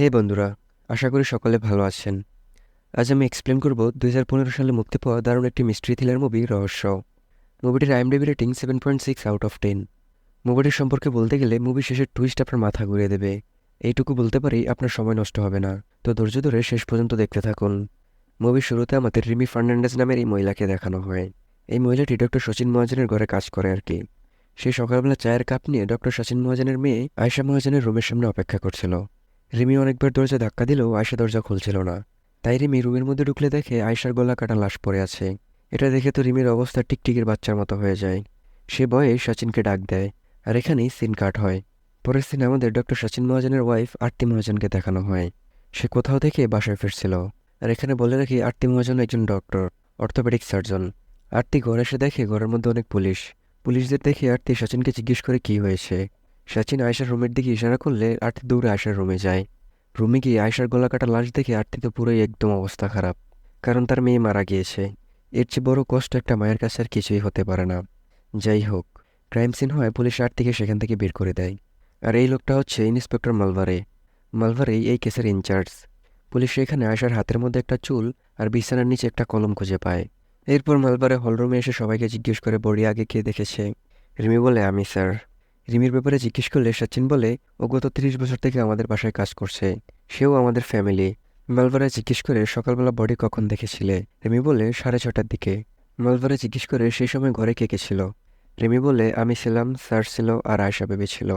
হে বন্ধুরা, আশা করি সকলে ভালো আছেন। আজ আমি এক্সপ্লেন করব 2015 সালে মুক্তি পাওয়া দারুণ একটি মিস্ট্রি থ্রিলার মুভি রহস্য। মুভিটির আইএমডিবি রেটিং 7.6 আউট অফ 10। মুভিটির সম্পর্কে বলতে গেলে মুভি শেষের টুইস্ট আপনার মাথা ঘুরিয়ে দেবে। এইটুকু বলতে পারি আপনার সময় নষ্ট হবে না, তো ধৈর্য ধরে শেষ পর্যন্ত দেখতে থাকুন। মুভির শুরুতে আমাদের রিমি ফার্নান্ডেজ নামের এই মহিলাকে দেখানো হয়। এই মহিলাটি ডক্টর সচিন মহাজনের ঘরে কাজ করে আর কি। সে সকালবেলা চায়ের কাপ নিয়ে ডক্টর সচিন মহাজনের মেয়ে আয়শা মহাজনের রুমের সামনে অপেক্ষা করছিল। রিমি অনেকবার দরজা ধাক্কা দিলেও আয়শা দরজা খুলছিল না। তাই রিমি রুমের মধ্যে ঢুকলে দেখে আয়শার গলা কাটা লাশ পড়ে আছে। এটা দেখে তো রিমির অবস্থা টিকটিকির বাচ্চার মতো হয়ে যায়। সে ভয়ে সচিনকে ডাক দেয়, আর এখানেই সিন কাট হয়। পরের সিনে আমাদের ডক্টর সচিন মহাজনের ওয়াইফ আরতি মহাজনকে দেখানো হয়। সে কোথাও থেকে বাসায় ফিরছিল। আর এখানে বলে রাখি, আরতি মহাজন একজন ডক্টর, অর্থোপেডিক সার্জন। আরতি ঘরে এসে দেখে ঘরের মধ্যে অনেক পুলিশ। পুলিশদের দেখে আরতি সচিনকে জিজ্ঞেস করে কি হয়েছে। সচিন আয়শার রুমের দিকে ইশারা করলে আরতি দৌড়ে আয়শার রুমে যায়। রুমে গিয়ে আয়শার গলা কাটা লাশ দেখে আরতি তো পুরোই একদম অবস্থা খারাপ, কারণ তার মেয়ে মারা গিয়েছে। এর চেয়ে বড় কষ্ট একটা মায়ের কাছে আর কিছুই হতে পারে না। যাই হোক, ক্রাইম সিন হয় পুলিশ আরতিকে সেখান থেকে বের করে দেয়। আর এই লোকটা হচ্ছে ইন্সপেক্টর মালভারে। মালভারেই এই কেসের ইনচার্জ। পুলিশ এখানে আয়শার হাতের মধ্যে একটা চুল আর বিছানার নিচে একটা কলম খুঁজে পায়। এরপর মালভারে হলরুমে এসে সবাইকে জিজ্ঞেস করে বডি আগে কে দেখেছে। রিমি বলে, আমি স্যার। রিমির ব্যাপারে জিজ্ঞেস করলে সচিন বলে, ও গত 30 বছর থেকে আমাদের বাসায় কাজ করছে, সেও আমাদের ফ্যামিলি। মালভারে জিজ্ঞেস করে সকালবেলা বডি কখন দেখেছিলে। রিমি বলে 6:30টার দিকে। মালভারে জিজ্ঞেস করে সেই সময় ঘরে কে কে ছিল। রিমি বলে, আমি ছিলাম, স্যার ছিল, আর আয়শা বেবি ছিল।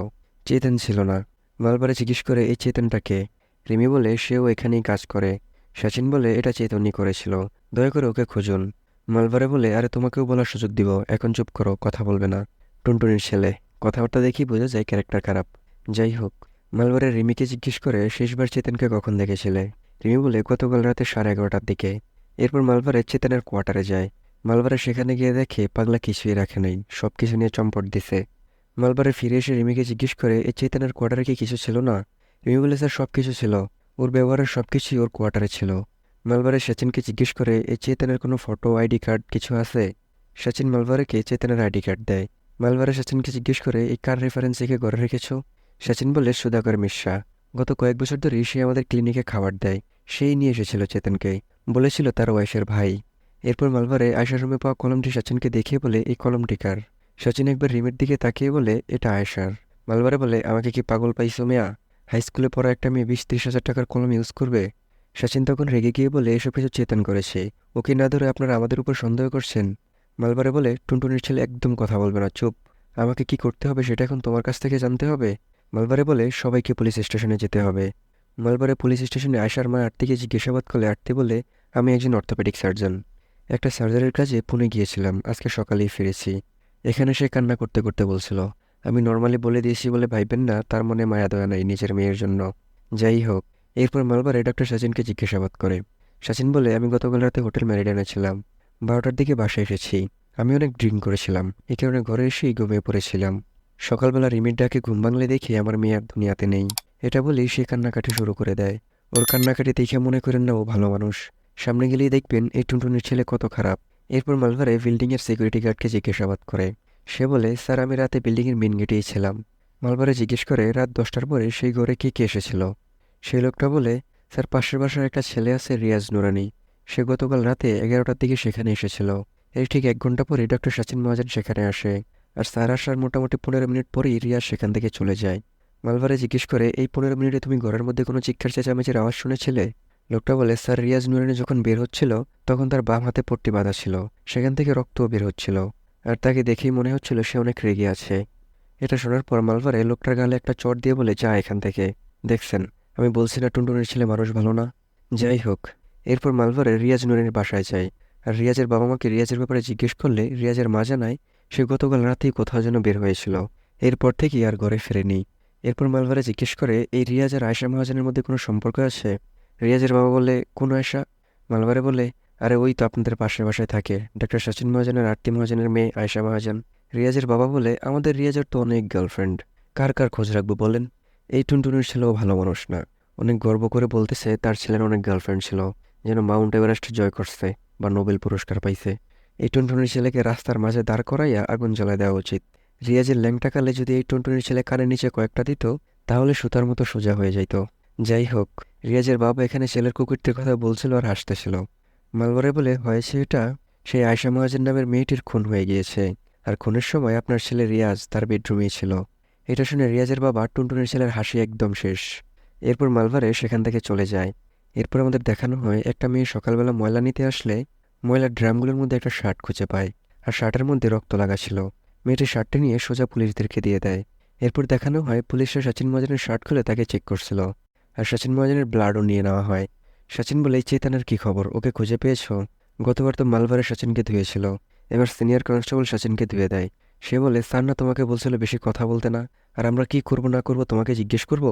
চেতন ছিল না। মালভারে জিজ্ঞেস করে এই চেতনটা কে। রিমি বলে সেও এখানেই কাজ করে। সচিন বলে এটা চেতনই করেছিল, দয়া করে ওকে খুঁজুন। মালভারে বলে, আরে তোমাকেও বলার সুযোগ দিব, এখন চুপ করো, কথা বলবে না। টুনটুনির ছেলে, কথাবার্তা দেখেই বোঝা যায় ক্যারেক্টার খারাপ। যাই হোক, মালভারে রিমিকে জিজ্ঞেস করে শেষবার চেতনকে কখন দেখেছিলে। রিমি বলে গতকাল রাতে 11:30টার দিকে। এরপর মালভারে চেতনের কোয়ার্টারে যায়। মালভারে সেখানে গিয়ে দেখে পাগলা কিছুই রাখে নাই, সব কিছু নিয়ে চম্পট দিছে। মালবারে ফিরে এসে রিমিকে জিজ্ঞেস করে এই চেতনের কোয়ার্টারে কি কিছু ছিল না। রিমি বলে, স্যার সব কিছু ছিল, ওর ব্যবহারের সব কিছুই ওর কোয়ার্টারে ছিল। মালবারে সচিনকে জিজ্ঞেস করে এই চেতনের কোনো ফটো, আইডি কার্ড কিছু আছে। সচিন মালবারেকে চেতনের আইডি কার্ড দেয়। মালবারে সচিনকে জিজ্ঞেস করে এই কার রেফারেন্স দেখে ঘরে রেখেছ। সচিন বলে সুধাকর মিশ্রা, গত কয়েক বছর ধরে সে আমাদের ক্লিনিকে খাবার দেয়, সেই নিয়ে এসেছিল চেতনকে, বলেছিল তার ওয়াইফের ভাই। এরপর মালবারে আয়শার রুমে পাওয়া কলমটি সচিনকে দেখিয়ে বলে এই কলমটি কার। সচিন একবার রিমির দিকে তাকিয়ে বলে এটা আয়েশার। মালবারে বলে, আমাকে কি পাগল পাইছো মেয়া? হাই স্কুলে পড়া একটা মেয়ে 20-30 হাজার টাকার কলম ইউজ করবে? সচিন তখন রেগে গিয়ে বলে এসব কিছু চেতন করেছে, ওকে না ধরে আপনারা আমাদের উপর সন্দেহ করছেন। মালবারে বলে, টুনটুনির ছেলে একদম কথা বলবে না, চুপ। আমাকে কি করতে হবে সেটা এখন তোমার কাছ থেকে জানতে হবে। মালবারে বলে সবাইকে পুলিশ স্টেশনে যেতে হবে। মালবারে পুলিশ স্টেশনে আয়শার মা আরতিকে জিজ্ঞাসাবাদ করলে আরতি বলে, আমি একজন অর্থোপেডিক সার্জন, একটা সার্জারির কাজে পুনে গিয়েছিলাম, আজকে সকালেই ফিরেছি। এখানে সে কান্না করতে করতে বলছিল, আমি নর্মালি বলে দিয়েছি বলে ভাইবেন না তার মনে মায়া দয়া নাই নিজের মেয়ের জন্য। যাই হোক, এরপর মালবারে ডক্টর সচিনকে জিজ্ঞাসাবাদ করে। সচিন বলে, আমি গতকাল রাতে হোটেল ম্যারিডানে ছিলাম, 12টার দিকে বাসায় এসেছি। আমি অনেক ড্রিঙ্ক করেছিলাম, এই কারণে ঘরে এসেই ঘুমিয়ে পড়েছিলাম। সকালবেলা রিমির ডাকে ঘুম ভাঙলে দেখি আমার মেয়ে আর দুনিয়াতে নেই। এটা বলেই সে কান্নাকাটি শুরু করে দেয়। ওর কান্নাকাটি দেখে মনে করেন না ও ভালো মানুষ, সামনে গেলেই দেখবেন এই টুনটুনির ছেলে কত খারাপ। এরপর মালভারে বিল্ডিংয়ের সিকিউরিটি গার্ডকে জিজ্ঞাসাবাদ করে। সে বলে, স্যার আমি রাতে বিল্ডিংয়ের মেন গেটেই ছিলাম। মালভারে জিজ্ঞেস করে রাত 10টার পরে সেই ঘরে কে কে এসেছিল। সেই লোকটা বলে, স্যার পাশের বাসার একটা ছেলে আছে রিয়াজ নুরানি, সে গতকাল রাতে 11টার দিকে সেখানে এসেছিল। এর ঠিক 1 ঘন্টা পরে ডক্টর সচিন মহাজন সেখানে আসে। আর স্যার আসার মোটামুটি 15 মিনিট পরেই রিয়াজ সেখান থেকে চলে যায়। মালভারে জিজ্ঞেস করে এই 15 মিনিটে তুমি ঘরের মধ্যে কোনো চিৎকার চেঁচামেচির আওয়াজ শুনেছিলে। লোকটা বলে, স্যার রিয়াজ নুরানি যখন বের হচ্ছিল তখন তার বাম হাতে পট্টি বাঁধা ছিল, সেখান থেকে রক্তও বের হচ্ছিল, আর তাকে দেখেই মনে হচ্ছিল সে অনেক রেগে আছে। এটা শোনার পর মালভারে লোকটার গালে একটা চড় দিয়ে বলে, যা এখান থেকে। দেখছেন, আমি বলছি না টুনটুনির ছেলে মানুষ ভালো না। যাই হোক, এরপর মালভারে রিয়াজ নুরানির বাসায় যায়। আর রিয়াজের বাবা মাকে রিয়াজের ব্যাপারে জিজ্ঞেস করলে রিয়াজের মা জানায় সে গতকাল রাতেই কোথাও যেন বের হয়েছিল, এরপর থেকেই আর ঘরে ফেরেনি। এরপর মালভারে জিজ্ঞেস করে এই রিয়াজ আর আয়শা মহাজনের মধ্যে কোনো সম্পর্ক আছে। রিয়াজের বাবা বলে, কোন আয়শা? মালভারে বলে, আরে ওই তো আপনাদের পাশের বাসায় থাকে, ডক্টর সচিন মহাজনের আরতি মহাজনের মেয়ে আয়শা মহাজন। রিয়াজের বাবা বলে, আমাদের রিয়াজের তো অনেক গার্লফ্রেন্ড, কার কার খোঁজ রাখবো বলেন। এই টুনটুনির ছেলেও ভালো মানুষ না, অনেক গর্ব করে বলতেছে তার ছেলের অনেক গার্লফ্রেন্ড ছিল, যেন মাউন্ট এভারেস্ট জয় করছে বা নোবেল পুরস্কার পাইছে। এই টুনটুনির ছেলেকে রাস্তার মাঝে দাঁড় করাইয়া আগুন জ্বালায় দেওয়া উচিত। রিয়াজের ল্যাংটা কালে যদি এই টুনটুনির ছেলে কানের নিচে কয়েকটা দিত, তাহলে সুতার মতো সোজা হয়ে যাইত। যাই হোক, রিয়াজের বাবা এখানে ছেলের কুকুরটির কথা বলছিল আর হাসতেছিল। মালবরে বলে, হয়েছে এটা, সেই আয়শা মহাজন নামের মেয়েটির খুন হয়ে গিয়েছে, আর খুনের সময় আপনার ছেলে রিয়াজ তার বেডরুমেই ছিল। এটা শুনে রিয়াজের বাবা টুনটুনের ছেলের হাসি একদম শেষ। এরপর মালবারে সেখান থেকে চলে যায়। এরপর আমাদের দেখানো হয় একটা মেয়ে সকালবেলা ময়লা নিতে আসলে ময়লার ড্রামগুলোর মধ্যে একটা শার্ট খুঁজে পায়, আর শার্টের মধ্যে রক্ত লাগা ছিল। মেয়েটি শার্টটি নিয়ে সোজা পুলিশদেরকে দিয়ে দেয়। এরপর দেখানো হয় পুলিশরা সচিন মহাজনের শার্ট খুলে তাকে চেক করছিল, আর সচিন মহাজনের ব্লাডও নিয়ে নেওয়া হয়। সচিন বলে, এই চেতনের কি খবর, ওকে খুঁজে পেয়েছো? গতবার তো মালবারে সচিনকে ধুয়েছিল, এবার সিনিয়র কনস্টেবল সচিনকে ধুয়ে দেয়। সে বলে, স্যার না তোমাকে বলছিল বেশি কথা বলতে না, আর আমরা কি করব না করব তোমাকে জিজ্ঞেস করব?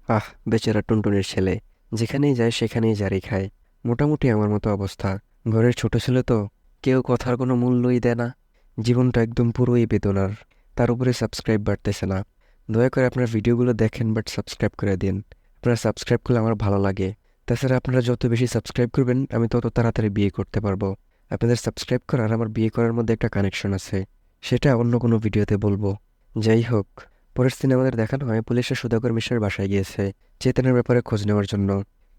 আহ, বেচারা টুনটুনির ছেলে, যেখানেই যায় সেখানেই জারি খায়। মোটামুটি আমার মতো অবস্থা। ঘরের ছোট ছেলে তো, কেউ কথার কোনো মূল্যই দেয় না। জীবনটা একদম পুরোই বেদনার। তার উপরে সাবস্ক্রাইব বাড়তেছে না। দয়া করে আপনারা ভিডিওগুলো দেখেন, বাট সাবস্ক্রাইব করে দিন। আপনারা সাবস্ক্রাইব করলে আমার ভালো লাগে। তাছাড়া আপনারা যত বেশি সাবস্ক্রাইব করবেন আমি তত তাড়াতাড়ি বিয়ে করতে পারবো। আপনাদের সাবস্ক্রাইব করার আমার বিয়ে করার মধ্যে একটা কানেকশন আছে, সেটা অন্য কোনো ভিডিওতে বলবো। যাই হোক, পরের দিন আমাদের দেখানো হয় পুলিশরা সুধাকর মিশ্রের বাসায় গিয়েছে চেতনের ব্যাপারে খোঁজ নেওয়ার জন্য।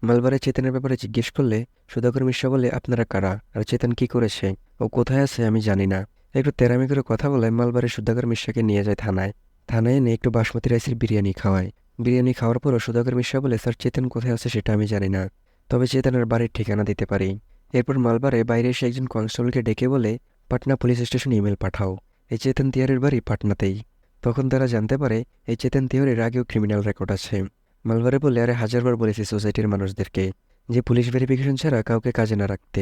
মালবারে চেতনের ব্যাপারে জিজ্ঞেস করলে সুধাকর মিশ্রা বলে, আপনারা কারা, আর চেতন কি করেছে, ও কোথায় আছে আমি জানি না। একটু তেরামি করে কথা বলে মালবারে সুধাকর মিশ্রাকে নিয়ে যায় থানায়। থানায় এনে একটু বাসমতি রাইসের বিরিয়ানি খাওয়ায়। বিরিয়ানি খাওয়ার পরও সুধাকর মিশ্রা বলে, স্যার চেতন কোথায় আছে সেটা আমি জানি না, তবে চেতনের বাড়ির ঠিকানা দিতে পারি। এরপর মালবারে বাইরে এসে একজন কনস্টেবলকে ডেকে বলে, পাটনা পুলিশ স্টেশনে ইমেল পাঠাও, এই চেতন তিওয়ারির বাড়ি পাটনাতেই। তখন তারা জানতে পারে এই চেতন তিওয়ারির আগেও ক্রিমিনাল রেকর্ড আছে। মালবারে বলে, আরে হাজারবার বলেছি সোসাইটির মানুষদেরকে যে পুলিশ ভেরিফিকেশন ছাড়া কাউকে কাজে না রাখতে।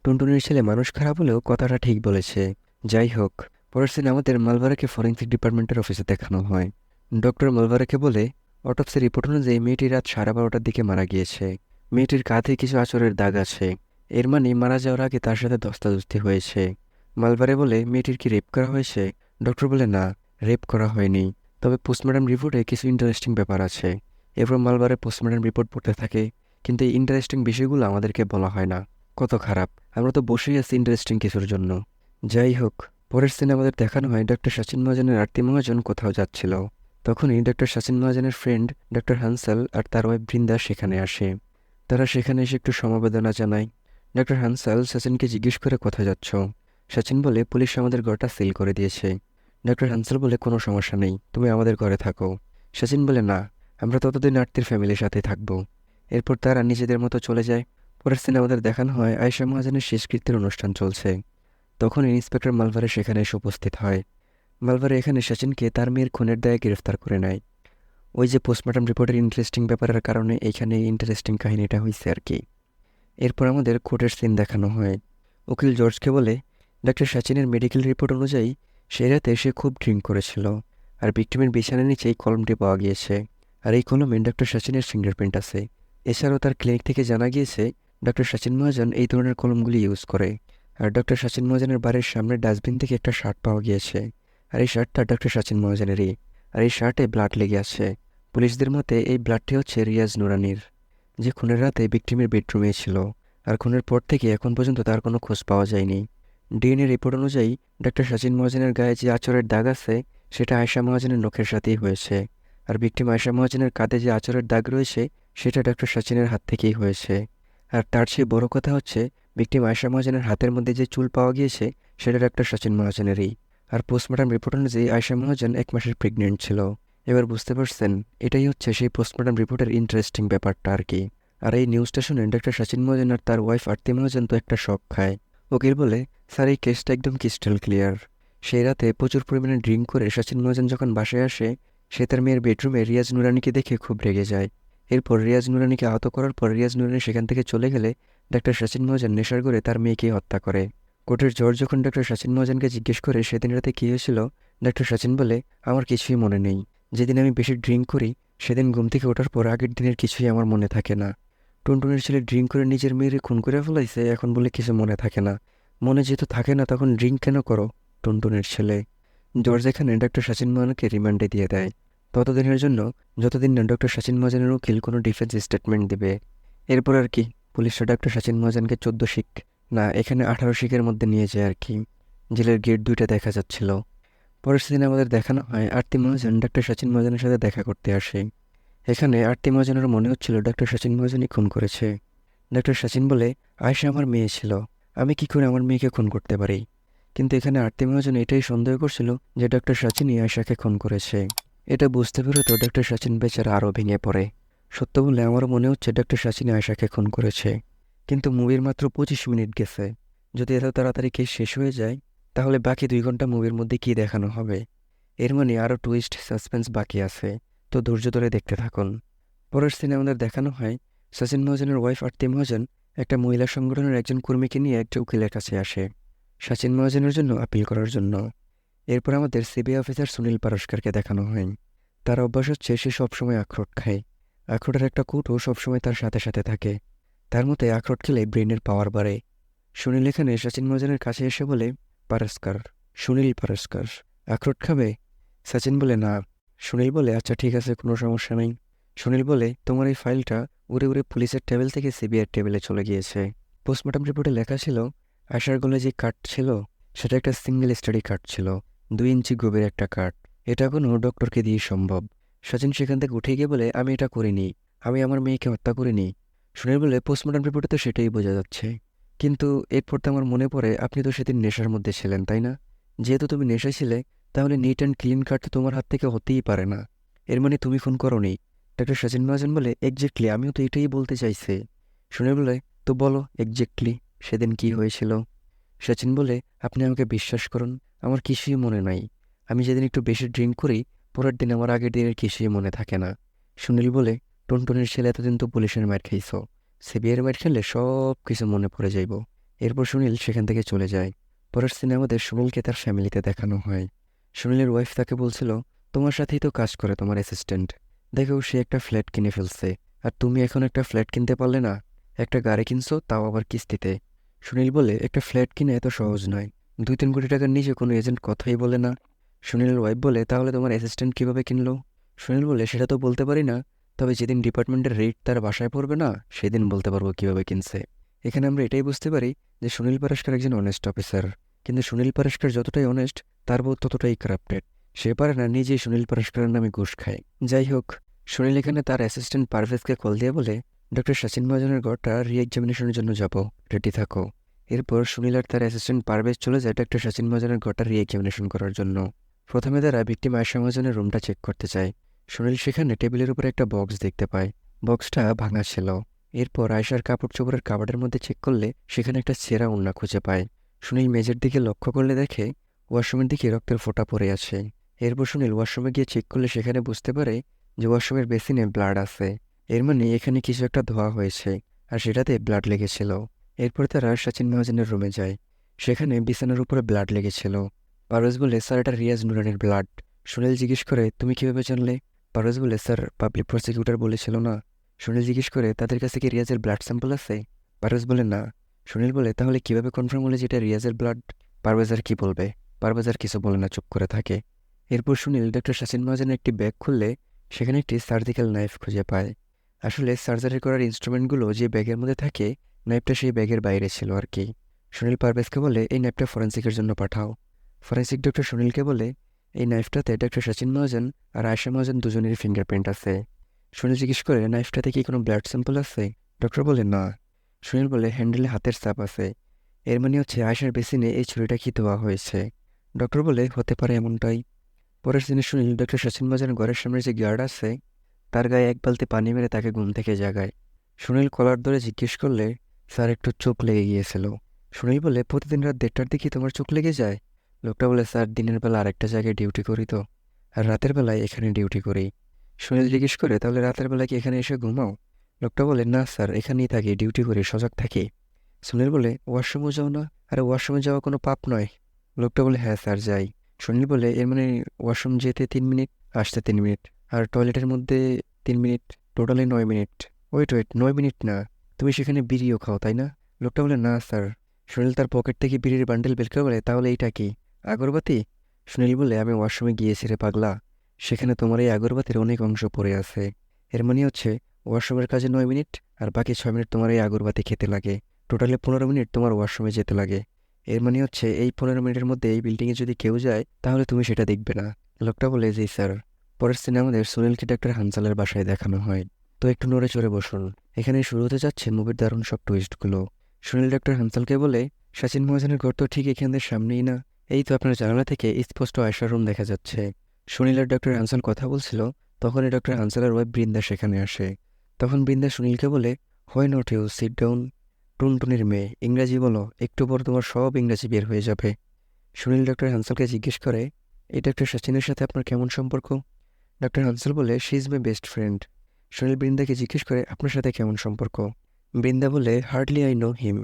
টুনটুনির ছেলে মানুষ খারাপ হলেও কথাটা ঠিক বলেছে। যাই হোক, পরের দিন আমাদের মালবারেকে ফরেন্সিক ডিপার্টমেন্টের অফিসে দেখানো হয়। ডক্টর মালবারেকে বলে, অটোপসি রিপোর্ট অনুযায়ী মেয়েটি রাত 12:30টার দিকে মারা গিয়েছে। মেয়েটির কাঁধে কিছু আঁচড়ের দাগ আছে, এর মানে মারা যাওয়ার আগে তার সাথে ধস্তাধস্তি হয়েছে। মালবারে বলে, মেয়েটির কি রেপ করা হয়েছে? ডক্টর বলে, না, রেপ করা হয়নি, তবে পোস্টমর্টম রিপোর্টে কিছু ইন্টারেস্টিং ব্যাপার আছে। এরপর মালবারে পোস্টমর্টম রিপোর্ট পড়তে থাকে, কিন্তু এই ইন্টারেস্টিং বিষয়গুলো আমাদেরকে বলা হয় না। কত খারাপ, আমরা তো বসেই আছি ইন্টারেস্টিং কিছুর জন্য। যাই হোক, পরের সিনে আমাদের দেখানো হয় ডক্টর সচিন মহাজনের আরতি মহাজন কোথাও যাচ্ছিল। তখনই ডক্টর সচিন মহাজনের ফ্রেন্ড ডক্টর হানসাল আর তার ওয়াইফ বৃন্দা সেখানে আসে। তারা সেখানে এসে একটু সমবেদনা জানায়। ডক্টর হানসাল সচিনকে জিজ্ঞেস করে, কোথায় যাচ্ছ? সচিন বলে, পুলিশ আমাদের ঘরটা সিল করে দিয়েছে। ডক্টর হানসাল বলে, কোনো সমস্যা নেই, তুমি আমাদের ঘরে থাকো। সচিন বলে, না, আমরা ততদিন আরতির ফ্যামিলির সাথে থাকবো। এরপর তারা নিজেদের মতো চলে যায়। পরের সিনে আমাদের দেখানো হয় আয়েশা মহাজনের শেষকৃত্যের অনুষ্ঠান চলছে। তখন ইন্সপেক্টর মালভারে সেখানে এসে উপস্থিত হয়। মালভারে এখানে সচিনকে তার মেয়ের খুনের দায়ে গ্রেফতার করে নেয়। ওই যে পোস্টমর্টম রিপোর্টের ইন্টারেস্টিং ব্যাপারের কারণে এইখানে ইন্টারেস্টিং কাহিনীটা হয়েছে আর কি। এরপর আমাদের কোর্টের সিন দেখানো হয়। উকিল জর্জকে বলে, ডক্টর সচিনের মেডিকেল রিপোর্ট অনুযায়ী সেই রাতে সে খুব ড্রিঙ্ক করেছিল, আর ভিক্টিমের বিছানার নিচে এই কলমটি পাওয়া গিয়েছে, আর এই কলমে ডক্টর সচিনের ফিঙ্গারপ্রিন্ট আছে। এছাড়াও তার ক্লিনিক থেকে জানা গিয়েছে ডক্টর সচিন মহাজন এই ধরনের কলমগুলি ইউজ করে। আর ডক্টর সচিন মহাজনের বাড়ির সামনের ডাস্টবিন থেকে একটা শার্ট পাওয়া গিয়েছে, আর এই শার্টটা ডক্টর সচিন মহাজনেরই, আর এই শার্টে ব্লাড লেগে আছে। পুলিশদের মতে এই ব্লাডটি হচ্ছে রিয়াজ নুরানির, যে খুনের রাতে ভিক্টিমের বেডরুমে ছিল, আর খুনের পর থেকে এখন পর্যন্ত তার কোনো খোঁজ পাওয়া যায়নি। ডিএনএ রিপোর্ট অনুযায়ী ডক্টর সচিন মহাজনের গায়ে যে আঁচড়ের দাগ আছে সেটা আয়েশা মহাজনের নখের সাথেই হয়েছে, আর ভিক্টিম আয়েশা মহাজনের কাঁধে যে আঁচড়ের দাগ রয়েছে সেটা ডক্টর সচিনের হাত থেকেই হয়েছে। আর তার চেয়ে বড় কথা হচ্ছে, ভিক্টিম আয়েশা মহাজনের হাতের মধ্যে যে চুল পাওয়া গিয়েছে সেটা ডক্টর সচিন মহাজনেরই। আর পোস্টমর্টম রিপোর্ট অনুযায়ী আয়েশা মহাজন 1 মাসের প্রেগনেন্ট ছিল। এবার বুঝতে পারছেন, এটাই হচ্ছে সেই পোস্টমর্টম রিপোর্টের ইন্টারেস্টিং ব্যাপারটা আর কি। আর এই নিউজটা শুনে ডক্টর সচিন মহাজন আর তার ওয়াইফ আরতি মহাজন তো একটা শক খায়। উকিল বলে, স্যার এই কেসটা একদম ক্রিস্টাল ক্লিয়ার। সেই রাতে প্রচুর পরিমাণে ড্রিঙ্ক করে সচিন মহাজন যখন বাসায় আসে, সে তার মেয়ের বেডরুমে রিয়াজ নুরানিকে দেখে খুব রেগে যায়। এরপর রিয়াজ নুরানিকে আহত করার পর রিয়াজ নুরানি সেখান থেকে চলে গেলে ডক্টর সচিন মহাজন নেশার করে তার মেয়েকে হত্যা করে। কোর্টের জজ যখন ডক্টর সচিন মহাজনকে জিজ্ঞেস করে সেদিন রাতে কী হয়েছিল, ডক্টর সচিন বলে, আমার কিছুই মনে নেই। যেদিন আমি বেশি ড্রিঙ্ক করি সেদিন ঘুম থেকে ওঠার পর আগের দিনের কিছুই আমার মনে থাকে না। টুনটুনের ছেলে ড্রিঙ্ক করে নিজের মেয়েরে খুন করে ফেলাইছে, এখন বলে কিছু মনে থাকে না। মনে যেহেতু থাকে না তখন ড্রিঙ্ক কেন করো, টুনটুনের ছেলে। জর্জ এখানে ডক্টর সচিন মহাজনকে রিমান্ডে দিয়ে দেয় ততদিনের জন্য, যতদিন না ডক্টর সচিন মহাজনের উকিল কোনো ডিফেন্স স্টেটমেন্ট দিবে। এরপর আর কি পুলিশরা ডক্টর সচিন মহাজনকে 14 শিক, না এখানে 18 শিকের মধ্যে নিয়ে যায় আর কি। জেলের গেট 2টা দেখা যাচ্ছিল। পরের দিন আমাদের দেখানো হয় আরতি মহাজন ডক্টর সচিন মহাজনের সাথে দেখা করতে আসে। এখানে আরতি মহাজনের মনে হচ্ছিল ডক্টর সচিন মহাজনই খুন করেছে। ডক্টর সচিন বলে, আয়েশা আমার মেয়ে ছিল, আমি কি করে আমার মেয়েকে খুন করতে পারি? কিন্তু এখানে আরতি মহাজন এটাই সন্দেহ করছিল যে ডক্টর সচিনই আয়েশাকে খুন করেছে। এটা বুঝতে পেরে তো ডক্টর সচিন বেচারা আরও ভেঙে পড়ে। সত্য বলে আমারও মনে হচ্ছে ডক্টর সচিনই আয়েশাকে খুন করেছে। কিন্তু মুভির মাত্র 25 মিনিট গেছে। যদি এত তাড়াতাড়ি কেস শেষ হয়ে যায়, তাহলে বাকি 2 ঘন্টা মুভির মধ্যে কী দেখানো হবে? এর মানে আরও টুইস্ট সাসপেন্স বাকি আছে। তো ধৈর্য ধরে দেখতে থাকুন। পরের সিনে আমাদের দেখানো হয় সচিন মহাজনের ওয়াইফ আরতি মহাজন একটা মহিলা সংগঠনের একজন কর্মীকে নিয়ে একটা উকিলের কাছে আসে সচিন মহাজনের জন্য আপিল করার জন্য। এরপর আমাদের সিবিআই অফিসার সুনীল পারস্করকে দেখানো হয়। তার অভ্যাস হচ্ছে সে সবসময় আখরোট খায়। আখরোটের একটা কৌটো সবসময় তার সাথে সাথে থাকে। তার মতে আখরোট খেলে ব্রেনের পাওয়ার বাড়ে। সুনীল এখানে সচিন মহাজনের কাছে এসে বলে, পারস্কর, সুনীল পারস্কর, আখরোট খাবে? সচিন বলে, না। সুনীল বলে, আচ্ছা ঠিক আছে, কোনো সমস্যা নেই। সুনীল বলে, তোমার এই ফাইলটা উড়ে উড়ে পুলিশের টেবিল থেকে সিবিআইয়ের টেবিলে চলে গিয়েছে। পোস্টমর্টম রিপোর্টে লেখা ছিল আশার গলে যে কাট ছিল সেটা একটা সিঙ্গেল স্টাডি কাট ছিল, 2 ইঞ্চি গভীর একটা কাট। এটা কোনো ডক্টরকে দিয়ে সম্ভব। সচিন সেখান থেকে উঠে গিয়ে বলে, আমি এটা করিনি, আমি আমার মেয়েকে হত্যা করিনি। সুনীল বলে, পোস্টমর্টম রিপোর্টে তো সেটাই বোঝা যাচ্ছে। কিন্তু এরপর তো আমার মনে পড়ে আপনি তো সেদিন নেশার মধ্যে ছিলেন, তাই না? যেহেতু তুমি নেশায় ছিলে, তাহলে নিট অ্যান্ড ক্লিন কাট তো তোমার হাত থেকে হতেই পারে না। এর মানে তুমি খুন করোনি। ডক্টর সচিন মহাজন বলে, এক্স্যাক্টলি, আমিও তো এটাই বলতে চাইছি। সুনীল বলে, তো বলো এক্স্যাক্টলি সেদিন কি হয়েছিল? সচিন বলে, আপনি আমাকে বিশ্বাস করুন, আমার কিছুই মনে নাই। আমি যেদিন একটু বেশি ড্রিঙ্ক করি, পরের দিন আমার আগের দিনের কিছুই মনে থাকে না। সুনীল বলে, টুনটুনির ছেলে এতদিন তো পুলিশের মার খাইছ, সিবিআইয়ের মার খেলে সব কিছু মনে পড়ে যাইব। এরপর সুনীল সেখান থেকে চলে যায়। পরের সিনে আমাদের সুনীলকে তার ফ্যামিলিতে দেখানো হয়। সুনীলের ওয়াইফ তাকে বলছিল, তোমার সাথেই তো কাজ করে তোমার অ্যাসিস্ট্যান্ট, দেখো সে একটা ফ্ল্যাট কিনে ফেলছে, আর তুমি এখন একটা ফ্ল্যাট কিনতে পারলে না? একটা গাড়ি কিনছো, তাও আবার কিস্তিতে। সুনীল বলে, একটা ফ্ল্যাট কিনে এত সহজ নয়, 2-3 কোটি টাকার নিচে কোনো এজেন্ট কথাই বলে না। সুনীলের ওয়াইফ বলে, তাহলে তোমার অ্যাসিস্ট্যান্ট কীভাবে কিনলো? সুনীল বলে, সেটা তো বলতে পারি না, তবে যেদিন ডিপার্টমেন্টের রেট তার বাসায় পড়বে না, সেদিন বলতে পারবো কীভাবে কিনছে। এখানে আমরা এটাই বুঝতে পারি যে সুনীল পারস্কর একজন অনেস্ট অফিসার। কিন্তু সুনীল পারস্কর যতটাই অনেস্ট, তার বউ ততটাই কারাপ্টেড। সে পারে না নিজেই সুনীল পারস্করের নামে ঘুষ খায়। যাই হোক, সুনীল এখানে তার অ্যাসিস্ট্যান্ট পারভেজকে কল দিয়ে বলে, ডক্টর সচিন মহাজনের ঘরটা রি-এক্সামিনেশনের জন্য যাব, রেডি থাকো। এরপর সুনীল আর তার অ্যাসিস্ট্যান্ট পারভেজ চলে যায় ডক্টর সচিন মহাজনের ঘরটা রি-এক্সামিনেশন করার জন্য। প্রথমে তারা ভিকটিম আয়েশা মহাজনের রুমটা চেক করতে চায়। সুনীল সেখানে টেবিলের উপরে একটা বক্স দেখতে পায়। বক্সটা ভাঙা ছিল। এরপর আয়েশার কাপড় চোপড়ের কাবাডের মধ্যে চেক করলে সেখানে একটা ছেঁড়া ওড়না খুঁজে পায়। সুনীল মেজের দিকে লক্ষ্য করলে দেখে ওয়াশরুমের দিকে রক্তের ফোঁটা পড়ে আছে। এরপর সুনীল ওয়াশরুমে গিয়ে চেক করলে সেখানে বুঝতে পারে যে ওয়াশরুমের বেসিনে ব্লাড আছে। এর মানে এখানে কিছু একটা ধোয়া হয়েছে, আর সেটাতে ব্লাড লেগেছিল। এরপর তারা সচিন মহাজনের রুমে যায়। সেখানে বিছানার উপরে ব্লাড লেগেছিল। পারভেজ বলে, স্যার এটা রিয়াজ নুরানির ব্লাড। সুনীল জিজ্ঞেস করে, তুমি কিভাবে জানলে? পারভেজ বলে, স্যার পাবলিক প্রসিকিউটর বলেছিল না। সুনীল জিজ্ঞেস করে, তাদের কাছে কি রিয়াজের ব্লাড স্যাম্পল আছে? পারভেজ বলে, না। সুনীল বলে, তাহলে কিভাবে কনফার্ম হলে যে এটা রিয়াজের ব্লাড? পারভেজ আর কি বলবে? পারভেজ আর কিছু বলে না, চুপ করে থাকে। এরপর সুনীল ডক্টর সচিন মহাজনের একটি ব্যাগ খুললে সেখানে একটি সার্জিক্যাল নাইফ খুঁজে পায়। আসলে সার্জারি করার ইনস্ট্রুমেন্টগুলো যে ব্যাগের মধ্যে থাকে, নাইফটা সেই ব্যাগের বাইরে ছিল আর কি। সুনীল পারভেজকে বলে, এই নাইফটা ফরেন্সিকের জন্য পাঠাও। ফরেন্সিক ডক্টর সুনীলকে বলে, এই নাইফটাতে ডক্টর সচিন মহাজন আর আয়েশা মহাজন দুজনেরই ফিঙ্গারপ্রিন্ট আছে। সুনীল জিজ্ঞেস করে, নাইফটাতে কি কোনো ব্লাড স্যাম্পল আছে? ডক্টর বলে, না। সুনীল বলে, হ্যান্ডেলে হাতের ছাপ আছে, এর মানে হচ্ছে আয়েশার বেসিনে এই ছুরিটা কি দেওয়া হয়েছে। ডক্টর বলে, হতে পারে এমনটাই। পরের দিনে সুনীল ডক্টর সচিন মহাজনের ঘরের সামনে যে গার্ড আছে তার গায়ে এক বালতি পানি মেরে তাকে ঘুম থেকে জাগায়। সুনীল কলার ধরে জিজ্ঞেস করলে, স্যার একটু চোখ লেগে গিয়েছিল। সুনীল বলে, প্রতিদিন রাত 1:30টার দিকে তোমার চোখ লেগে যায়? লোকটা বলে, স্যার দিনের বেলা আরেকটা জায়গায় ডিউটি করি তো, আর রাতের বেলায় এখানে ডিউটি করি। সুনীল জিজ্ঞেস করে, তাহলে রাতের বেলা কি এখানে এসে ঘুমাও? লোকটা বলে, না স্যার, এখানেই থাকি, ডিউটি করি, সজাগ থাকি। সুনীল বলে, ওয়াশরুমও যাও না? আরে ওয়াশরুমে যাওয়া কোনো পাপ নয়। লোকটা বলে, হ্যাঁ স্যার যাই। সুনীল বলে, এর মানে ওয়াশরুম যেতে 3 মিনিট, আসতে 3 মিনিট, আর টয়লেটের মধ্যে 3 minute, totally 9 minute. Wait wait, 9 minute না, তুমি সেখানে বিড়িও খাও তাই না? লোকটা বলে, না স্যার। সুনীল তার পকেট থেকে বিড়ির বান্ডেল বের করে বলে, তাহলে এইটা কি, আগরবাতি? সুনীল বলে, আমি ওয়াশরুমে গিয়েছি রে পাগলা, সেখানে তোমার এই আগরবাতির অনেক অংশ পড়ে আছে। এর মানে হচ্ছে ওয়াশরুমের কাজে 9 মিনিট, আর বাকি 6 মিনিট তোমার এই আগরবাতি খেতে লাগে, টোটালি 15 মিনিট তোমার ওয়াশরুমে যেতে লাগে। এর মানে হচ্ছে এই 15 মিনিটের মধ্যে এই বিল্ডিংয়ে যদি কেউ যায় তাহলে তুমি সেটা দেখবে না। লোকটা বলে, জি স্যার। পরের সিনে আমাদের সুনীলকে ডাক্তার হানসালের বাসায় দেখানো হয়। তো একটু নড়ে চড়ে বসুন, এখানে শুরু হতে যাচ্ছে মুভির দারুণ সব টুইস্টগুলো। সুনীল ডাক্তার হানসালকে বলে, সচিন মহাজনের ঘর তো ঠিক এখানদের সামনেই না, এই তো আপনার জানালা থেকে স্পষ্ট আয়সার রুম দেখা যাচ্ছে। সুনীল আর ডক্টর হানসাল কথা বলছিল, তখনই ডক্টর হানসালের ওয়াইফ বৃন্দা সেখানে আসে। তখন বৃন্দা সুনীলকে বলে, why not you sit down. টুনটুনির মেয়ে, ইংরাজি বলো, একটু পর তোমার সব ইংরাজি বের হয়ে যাবে। সুনীল ডক্টর হানসালকে জিজ্ঞেস করে, এই ডক্টর সচিনের সাথে আপনার কেমন সম্পর্ক? ডক্টর হানসাল বলে, she is my best friend. Sunil বৃন্দাকে জিজ্ঞেস করে, আপনার সাথে কেমন সম্পর্ক? বৃন্দা বলে, হার্ডলি আই নো হিম,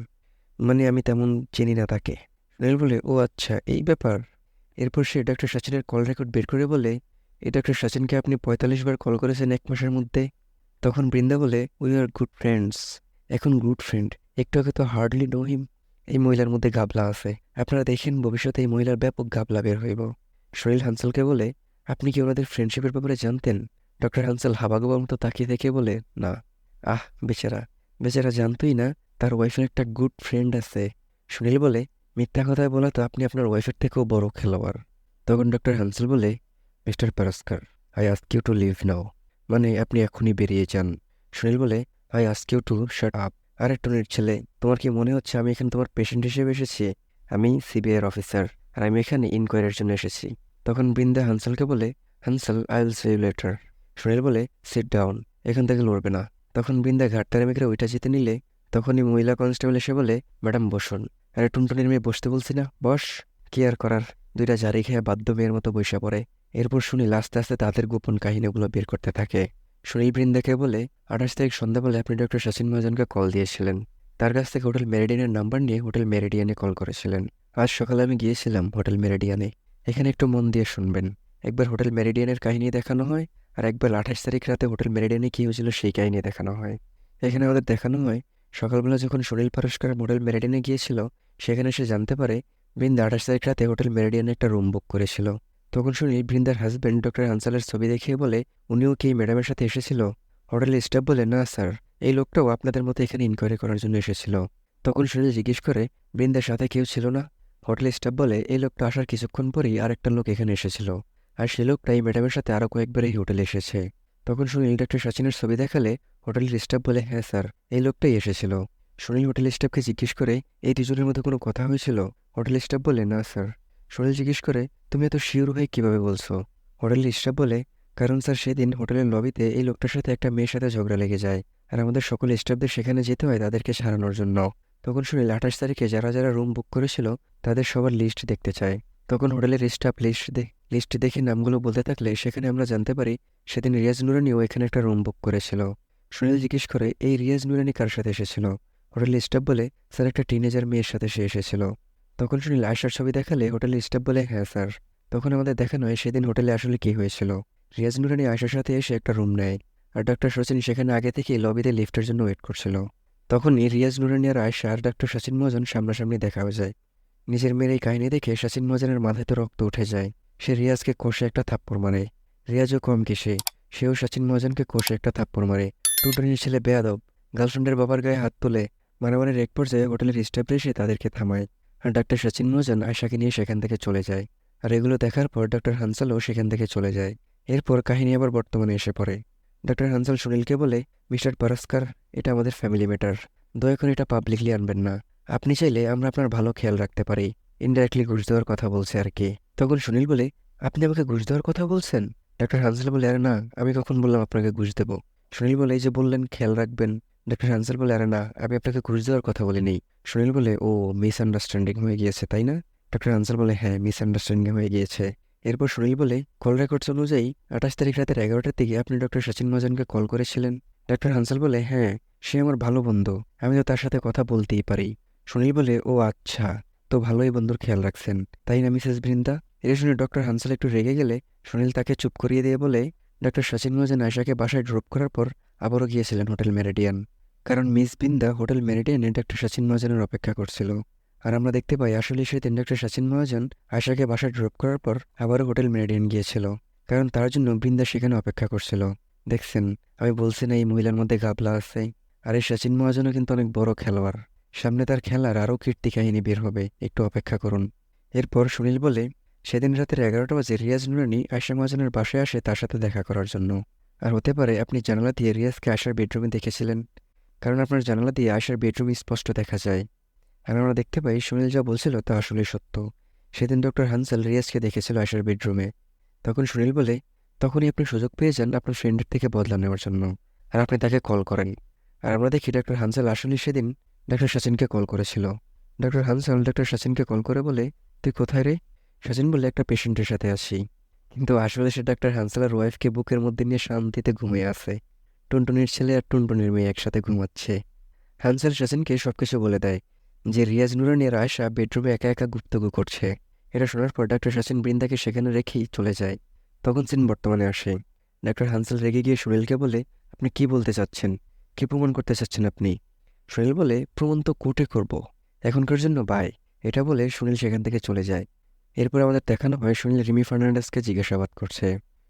মানে আমি তেমন চিনি না তাকে। সুনীল বলে, ও আচ্ছা এই ব্যাপার। এরপর সে ডক্টর সচিনের কল রেকর্ড বের করে বলে, এই ডক্টর সচিনকে আপনি 45 বার কল করেছেন 1 মাসের মধ্যে। তখন বৃন্দা বলে, উই আর গুড ফ্রেন্ডস। এখন গুড ফ্রেন্ড, একটু আগে তো হার্ডলি নো হিম। এই মহিলার মধ্যে গাবলা আছে, আপনারা দেখেন ভবিষ্যতে এই মহিলার ব্যাপক গাবলা বের হইব। সুনীল হানসালকে বলে, আপনি কি ওনাদের ফ্রেন্ডশিপের ব্যাপারে জানতেন? ডক্টর হানসাল হাবাগোবার মতো তাকিয়ে থেকে বলে, না। আহ, বেচারা, বেচারা জানতোই না তার ওয়াইফের একটা গুড ফ্রেন্ড আছে। সুনীল বলে, মিথ্যা কথায় বলা তো আপনি আপনার ওয়াইফের থেকেও বড় খেলোয়াড়। তখন ডক্টর হানসাল বলে, mister Paraskar, I ask you to leave now, মানে আপনি এখনই বেরিয়ে যান। সুনীল বলে, I ask you to shut up. আরে টনির ছেলে, তোমার কি মনে হচ্ছে আমি এখানে তোমার পেশেন্ট হিসেবে এসেছি? আমি সিবিআইয়ের অফিসার, আর আমি এখানে ইনকোয়ারির জন্য এসেছি। তখন বৃন্দা হানসালকে বলে, Hansal, I will see you later. Sunil বলে, সিট ডাউন, এখান থেকে লড়বে না। তখন বৃন্দা ঘাটতারামি করে ওইটা জিতে নিলে তখনই মহিলা কনস্টেবল এসে বলে, ম্যাডাম বসুন। আরে টুনটুনির মেয়ে বসতে বলছি না, বস। কি আর করার, দুইটা জারি খেয়ে বাধ্য মেয়ের মতো বসে পড়ে। এরপর সুনীল আস্তে আস্তে তাদের গোপন কাহিনীগুলো বের করতে থাকে। সুনীল বৃন্দাকে বলে, 28 তারিখ সন্ধ্যাবেলা আপনি ডক্টর সচিন মহাজনকে কল দিয়েছিলেন। তার কাছ থেকে হোটেল মেরিডিয়ানের নাম্বার নিয়ে হোটেল মেরিডিয়ানে কল করেছিলেন। আজ সকালে আমি গিয়েছিলাম হোটেল মেরিডিয়ানে। এখানে একটু মন দিয়ে শুনবেন। একবার হোটেল মেরিডিয়ানের কাহিনী দেখানো হয়, আর একবার 28 তারিখ রাতে হোটেল মেরিডিয়ানে কী হয়েছিল সেই কাহিনী দেখানো হয়। এখানে আমাদের দেখানো হয়, সকালবেলা যখন সুনীল পারস্কার হোটেল মেরিডিয়ানে গিয়েছিল, সেখানে সে জানতে পারে বৃন্দা 28 তারিখ রাতে হোটেল মেরিডিয়ানে একটা রুম বুক করেছিল। তখন শুনি বৃন্দার হাজব্যান্ড ডক্টর আনসালের ছবি দেখিয়ে বলে, উনিও কি এই ম্যাডামের সাথে এসেছিল? হোটেলের স্টাফ বলে, না স্যার, এই লোকটাও আপনাদের মতো এখানে ইনকোয়ারি করার জন্য এসেছিল। তখন সুনীল জিজ্ঞেস করে, বৃন্দার সাথে কেউ ছিল না? হোটেলের স্টাফ বলে, এই লোকটা আসার কিছুক্ষণ পরেই আরেকটা লোক এখানে এসেছিল, আর সেই লোকটা এই ম্যাডামের সাথে আরও কয়েকবার এই হোটেলে এসেছে। তখন সুনীল ডক্টর সচিনের ছবি দেখালে হোটেলের স্টাফ বলে, হ্যাঁ স্যার, এই লোকটাই এসেছিল। সুনীল হোটেল স্টাফকে জিজ্ঞেস করে, এই দুজনের মধ্যে কোনো কথা হয়েছিল? হোটেল স্টাফ বলে, না স্যার। সুনীল জিজ্ঞেস করে, তুমি এত শিওর হয়ে কিভাবে বলছো? হোটেল স্টাফ বলে, কারণ স্যার সেদিন হোটেলের লবিতে এই লোকটার সাথে একটা মেয়ের সাথে ঝগড়া লেগে যায়, আর আমাদের সকল স্টাফদের সেখানে যেতে হয় তাদেরকে সারানোর জন্য। তখন সুনীল 28 তারিখে যারা যারা রুম বুক করেছিল তাদের সবার লিস্ট দেখতে চায়। তখন হোটেলের স্টাফ লিস্ট দেখে নামগুলো বলতে থাকলে সেখানে আমরা জানতে পারি সেদিন রিয়াজ নুরানিও এখানে একটা রুম বুক করেছিল। সুনীল জিজ্ঞেস করে, এই রিয়াজ নুরানি কার সাথে এসেছিল? হোটেল স্টাফ বলে, স্যার একটা টিনেজার মেয়ের সাথে সে এসেছিল। তখন সুনীল আয়সার ছবি দেখালে হোটেলের স্টাফ বলে, হ্যাঁ স্যার। তখন আমাদের দেখানো হয় সেদিন হোটেলে আসলে কী হয়েছিল। রিয়াজ নুরানি আয়সার সাথে এসে একটা রুম নেয়, আর ডক্টর সচিন সেখানে আগে থেকেই লবিতে লিফটের জন্য ওয়েট করছিল। তখনই রিয়াজ নুরানি আর আয়সা আর ডক্টর সচিন মহাজন সামনাসামনি দেখা হয়ে যায়। নিজের মেয়ের এই কাহিনী দেখে সচিন মহাজনের মাথায় তো রক্ত উঠে যায়। সে রিয়াজকে কষে একটা থাপ্পড় মারে। রিয়াজও কম কিসে, সেও সচিন মহাজনকে কষে একটা থাপ্পড় মারে। টুনটুনির ছেলে বেয়াদব গার্লফ্রেন্ডের বাবার গায়ে হাত তোলে। মারামারির এক পর্যায়ে হোটেলের স্টাফ এসে তাদেরকে থামায়, আর ডাক্তার সচিন মহাজন আয়সাকে নিয়ে সেখান থেকে চলে যায়। আর এগুলো দেখার পর ডক্টর হানসালও সেখান থেকে চলে যায়। এরপর কাহিনী আবার বর্তমানে এসে পড়ে। ডক্টর হানসাল সুনীলকে বলে, মিস্টার পারাস্কার, এটা আমাদের ফ্যামিলি ম্যাটার, দয়া করে এটা পাবলিকলি আনবেন না। আপনি চাইলে আমরা আপনার ভালো খেয়াল রাখতে পারি। ইনডাইরেক্টলি ঘুষ দেওয়ার কথা বলছে আর কি। তখন সুনীল বলে, আপনি আমাকে ঘুষ দেওয়ার কথা বলছেন? ডক্টর হানসাল বলে, আরে না, আমি কখন বললাম আপনাকে ঘুষ দেবো? সুনীল বলে, এই যে বললেন খেয়াল রাখবেন। ডক্টর হানসাল বলে, আরে না, আমি আপনাকে ঘুষ দেওয়ার কথা বলিনি। সুনীল বলে, ও মিসআন্ডারস্ট্যান্ডিং হয়ে গিয়েছে তাই না? ডক্টর হানসাল বলে, হ্যাঁ মিসআন্ডারস্ট্যান্ডিং হয়ে গিয়েছে। এরপর সুনীল বলে, কল রেকর্ডস অনুযায়ী 28 তারিখ রাতের 11টার দিকে আপনি ডক্টর সচিন মহাজনকে কল করেছিলেন। ডক্টর হানসাল বলে, হ্যাঁ, সে আমার ভালো বন্ধু, আমি তো তার সাথে কথা বলতেই পারি। সুনীল বলে, ও আচ্ছা, তো ভালোই বন্ধুর খেয়াল রাখছেন তাই না মিসেস বৃন্দা? এটা শুনে ডক্টর হানসাল একটু রেগে গেলে সুনীল তাকে চুপ করিয়ে দিয়ে বলে, ডক্টর সচিন মহাজন আয়সাকে বাসায় ড্রপ করার পর আবারও গিয়েছিলেন হোটেল মেরিডিয়ান, কারণ মিস বৃন্দা হোটেল মেরিডিয়ানে ডক্টর সচিন মহাজনের অপেক্ষা করছিল। আর আমরা দেখতে পাই আসলে সেদিন ডক্টর সচিন মহাজন আয়সাকে বাসায় ড্রপ করার পর আবারও হোটেল মেরিডিয়ান গিয়েছিল, কারণ তার জন্য বৃন্দা সেখানে অপেক্ষা করছিল। দেখছেন, আমি বলছি না এই মহিলার মধ্যে গাবলা আছে। আর এই সচিন মহাজনও কিন্তু অনেক বড় খেলোয়াড়, সামনে তার খেলার আরও কীর্তি কাহিনী বের হবে, একটু অপেক্ষা করুন। এরপর সুনীল বলে, সেদিন রাতের 11টা বাজে রিয়াজ নুরানি আয়শা মহাজনের বাসায় আসে তার সাথে দেখা করার জন্য। আর হতে পারে আপনি জানালা দিয়ে রিয়াজকে আয়শার বেডরুমে দেখেছিলেন, কারণ আপনার জানালা দিয়ে আয়শার বেডরুম স্পষ্ট দেখা যায়। আর আমরা দেখতে পাই সুনীল যা বলছিল তা আসলেই সত্য। সেদিন ডক্টর হানসাল রিয়াজকে দেখেছিল আয়শার বেডরুমে। তখন সুনীল বলে, তখনই আপনি সুযোগ পেয়ে যান আপনার ফ্রেন্ডের থেকে বদলা নেওয়ার জন্য, আর আপনি তাকে কল করেন। আর আমরা দেখি ডক্টর হানসাল আসলেই সেদিন ডক্টর সচিনকে কল করেছিল। ডক্টর হানসাল ডক্টর সচিনকে কল করে বলে, তুই কোথায় রে? সচিন বলে, একটা পেশেন্টের সাথে আছি। কিন্তু আসলে সে ডাক্তার হানসালের ওয়াইফকে বুকের মধ্যে নিয়ে শান্তিতে ঘুমিয়ে আছে। টুনটুনির ছেলে আর টুনটুনির মেয়ে একসাথে ঘুমাচ্ছে। হানসাল সচিনকে সবকিছু বলে দেয় যে রিয়াজ নুরানি আর আয়শা বেডরুমে একা একা গুপ্তগু করছে। এটা শোনার পর ডাক্তার সচিন বৃন্দাকে সেখানে রেখেই চলে যায়। তখন সিন বর্তমানে আসে। ডাক্তার হানসাল রেগে গিয়ে সুনীলকে বলে, আপনি কি বলতে চাচ্ছেন? কি প্রমাণ করতে চাচ্ছেন আপনি? সুনীল বলে, প্রমাণ তো কোর্টে করব, এখনকার জন্য বাই। এটা বলে সুনীল সেখান থেকে চলে যায়। এরপর আমাদের দেখানো হয় সুনীল রিমি ফার্নান্ডেজকে জিজ্ঞাসাবাদ করছে।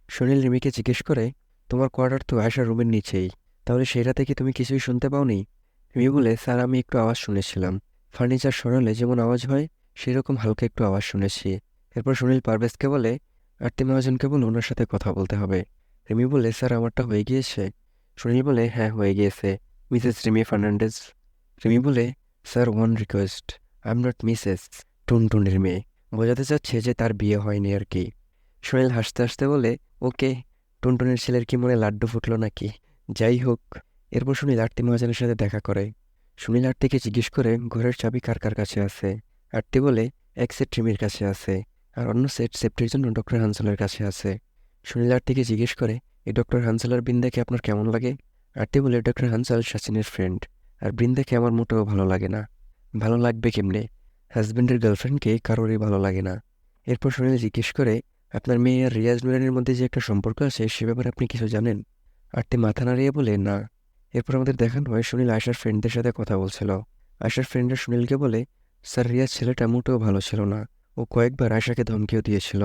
সুনীল রিমিকে জিজ্ঞেস করে, তোমার কোয়ার্টার তো আয়শার রুমের নিচেই, তাহলে সেই রাতে কি তুমি কিছুই শুনতে পাওনি? রিমি বলে, স্যার আমি একটু আওয়াজ শুনেছিলাম, ফার্নিচার সরালে যেমন আওয়াজ হয় সেরকম হালকা একটু আওয়াজ শুনেছি। এরপর সুনীল পারভেজকে বলে, আরতি মহাজনকে বলে ওনার সাথে কথা বলতে হবে। রিমি বলে, স্যার আমারটা হয়ে গিয়েছে? সুনীল বলে, হ্যাঁ হয়ে গিয়েছে, মিসেস রিমি ফার্নান্ডেজ। রিমি বলে, sir one request, I am not Mrs, টুনটুনির মেয়ে। বোঝাতে চাচ্ছে যে তার বিয়ে হয়নি আর কি। সুনীল হাসতে হাসতে বলে, ওকে, টুনটুনির ছেলের কি মনে লাড্ডু ফুটলো নাকি? যাই হোক। এরপর সুনীল আরতি মহাজনের সাথে দেখা করে। সুনীল আরতিকে জিজ্ঞেস করে ঘরের চাবি কার কার কাছে আছে। আরতি বলে, এক সেট রিমির কাছে আছে, আর অন্য সেট সেফটির জন্য ডক্টর হানসালের কাছে আছে। সুনীল আরতিকে জিজ্ঞেস করে, এই ডক্টর হানসাল আর বৃন্দাকে আপনার কেমন লাগে? আরতি বলে, ডক্টর হানসাল সচিনের ফ্রেন্ড, আর বৃন্দাকে আমার মোটেও ভালো লাগে না। ভালো লাগবে কেমনে? হাজব্যান্ডের গার্লফ্রেন্ডকে কারোরই ভালো লাগে না। এরপর সুনীল জিজ্ঞেস করে, আপনার মেয়ে আর রিয়াজ নুরানির মধ্যে যে একটা সম্পর্ক আছে সে ব্যাপারে আপনি কিছু জানেন? আরতি মাথা নাড়িয়ে বলে, না। এরপর আমাদের দেখানো হয় সুনীল আয়শার ফ্রেন্ডদের সাথে কথা বলছিল। আয়শার ফ্রেন্ডরা সুনীলকে বলে, স্যার রিয়াজ ছেলেটা মোটেও ভালো ছিল না, ও কয়েকবার আয়শাকে ধমকিও দিয়েছিল।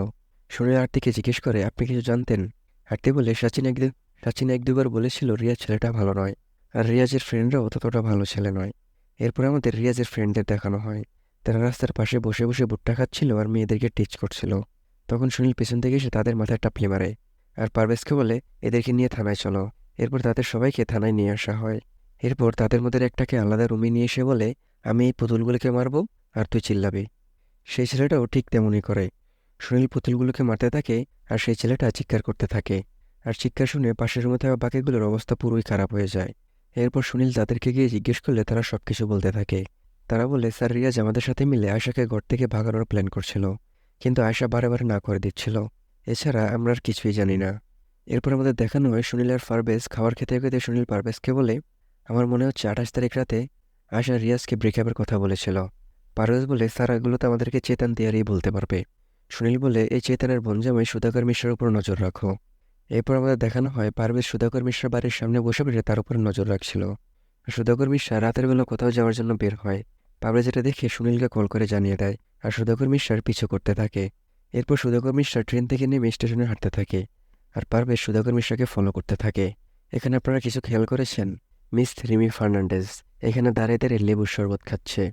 সুনীল আরতিকে জিজ্ঞেস করে, আপনি কিছু জানতেন? আরতি বলে, সচিন এক দুবার বলেছিল রিয়াজ ছেলেটা ভালো নয়, আর রিয়াজের ফ্রেন্ডরাও ততটা ভালো ছেলে নয়। এরপর আমাদের রিয়াজের ফ্রেন্ডদের দেখানো হয় তারা রাস্তার পাশে বসে বসে ভুট্টা খাচ্ছিল আর মেয়েদেরকে টিচ করছিল। তখন সুনীল পেছন থেকে এসে তাদের মাথায় টাপলি মারে, আর পারভেজকে বলে, এদেরকে নিয়ে থানায় চলো। এরপর তাদের সবাইকে থানায় নিয়ে আসা হয়। এরপর তাদের মধ্যে একটাকে আলাদা রুমে নিয়ে এসে বলে, আমি এই পুতুলগুলোকে মারবো আর তুই চিল্লাবি। সেই ছেলেটাও ঠিক তেমনই করে। সুনীল পুতুলগুলোকে মারতে থাকে আর সেই ছেলেটা চিৎকার করতে থাকে। আর চিৎকার শুনে পাশের রুমে থাকা বাকিগুলোর অবস্থা পুরোই খারাপ হয়ে যায়। এরপর সুনীল তাদেরকে গিয়ে জিজ্ঞেস করলে তারা সবকিছু বলতে থাকে। তারা বলে, স্যার রিয়াজ আমাদের সাথে মিলে আয়শাকে ঘর থেকে ভাগানোর প্ল্যান করছিল, কিন্তু আয়শা বারে বারে না করে দিচ্ছিল। এছাড়া আমরা আর কিছুই জানি না। এরপর আমাদের দেখানো হয় সুনীল আর পারভেজ খাবার খেতে খেতে সুনীল পারভেজকে বলে, আমার মনে হচ্ছে 28 তারিখ রাতে আয়শা রিয়াজকে ব্রেকআপের কথা বলেছিল। পারভেজ বলে, স্যার এগুলো তো আমাদেরকে চেতন দিয়ারই বলতে পারবে। সুনীল বলে, এই চেতনের বনজামাই সুধাকর মিশ্রের উপর নজর রাখো। এরপর আমাদের দেখানো হয় পারভেজ সুধাকর মিশ্রা বাড়ির সামনে বসে বসে তার উপর নজর রাখছিল। সুধাকর মিশ্রা রাতের বেলা কোথাও যাওয়ার জন্য বের হয়। পারভেজ এটা দেখে সুনীলকে কল করে জানিয়ে দেয়, আর সুধাকর মিশ্রার পিছু করতে থাকে। এরপর সুধাকর মিশ্রা ট্রেন থেকে নেমে স্টেশনে হাঁটতে থাকে, আর পারভেজ সুধাকর মিশ্রাকে ফলো করতে থাকে। এখানে আপনারা কিছু খেয়াল করেছেন? মিস রিমি ফার্নান্ডেজ এখানে দাঁড়িয়ে দাঁড়িয়ে লেবুর শরবত খাচ্ছে।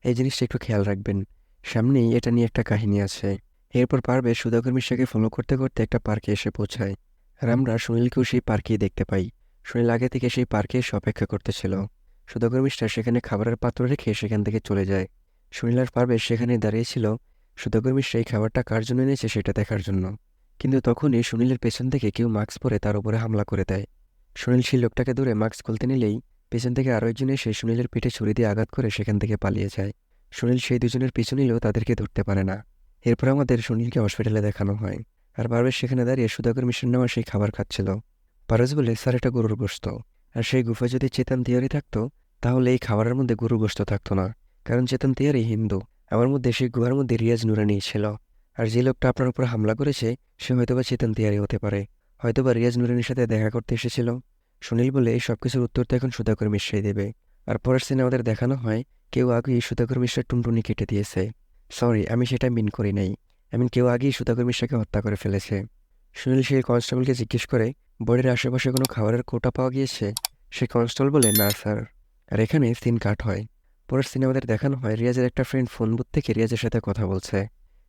এই জিনিসটা একটু খেয়াল রাখবেন, সামনেই এটা নিয়ে একটা কাহিনী আছে। এরপর পারভেজ সুধাকর মিশ্রাকে ফলো করতে করতে একটা পার্কে এসে পৌঁছায়, আর আমরা সুনীলকেও সেই পার্কেই দেখতে পাই। সুনীল আগে থেকে সেই পার্কে এসে অপেক্ষা করতেছিল। সুধাকর মিশ্রা সেখানে খাবারের পাত্র রেখে সেখান থেকে চলে যায়। সুনীল আর পারভেজ সেখানে দাঁড়িয়েছিল সুধাকর মিশ্রা এই খাবারটা কার জন্য এনেছে সেটা দেখার জন্য। কিন্তু তখনই সুনীলের পেছন থেকে কেউ মাস্ক পরে তার উপরে হামলা করে দেয়। সুনীল সেই লোকটাকে ধরে মাস্ক খুলতে নিলেই পেছন থেকে আরো একজন এসে সুনীলের পিঠে ছুরি দিয়ে আঘাত করে সেখান থেকে পালিয়ে যায়। সুনীল সেই দুজনের পিছু নিলেও তাদেরকে ধরতে পারে না। এরপর আমাদের সুনীলকে হসপিটালে দেখানো হয়, আর পারভেজ সেখানে দাঁড়িয়ে সুধাকর মিশ্রের নেওয়া সেই খাবার খাচ্ছিল। পারভেজ বলে, স্যার এটা গরুর গোশত, আর সেই গুফায় যদি চেতন তিওয়ারি থাকতো তাহলে এই খাবারের মধ্যে গরুর গোশত থাকতো না, কারণ চেতন তিওয়ারি হিন্দু। আমার মধ্যে সেই গুহার মধ্যে রিয়াজ নুরানি ছিল, আর যে লোকটা আপনার উপর হামলা করেছে সে হয়তোবা চেতন তিওয়ারি হতে পারে, হয়তোবা রিয়াজ নুরানির সাথে দেখা করতে এসেছিল। সুনীল বলে, এই সবকিছুর উত্তর তো এখন সুধাকর মিশ্রাই দেবে। আর পরের সিনে আমাদের দেখানো হয় কেউ আগেই সুধাকর মিশ্রের টুনটুনি কেটে দিয়েছে। সরি, আমি সেটা মিন করি নাই, কেউ আগেই সুধাকর মিশ্রাকে হত্যা করে ফেলেছে। সুনীল সেই কনস্টেবলকে জিজ্ঞেস করে, বডির আশেপাশে কোনো খাবারের কোটা পাওয়া গিয়েছে? সেই কনস্টেবল বলে, না স্যার। আর এখানে সিন কাট হয়। পরের সিনে আমাদের দেখানো হয় রিয়াজের একটা ফ্রেন্ড ফোন বুথ থেকে রিয়াজের সাথে কথা বলছে।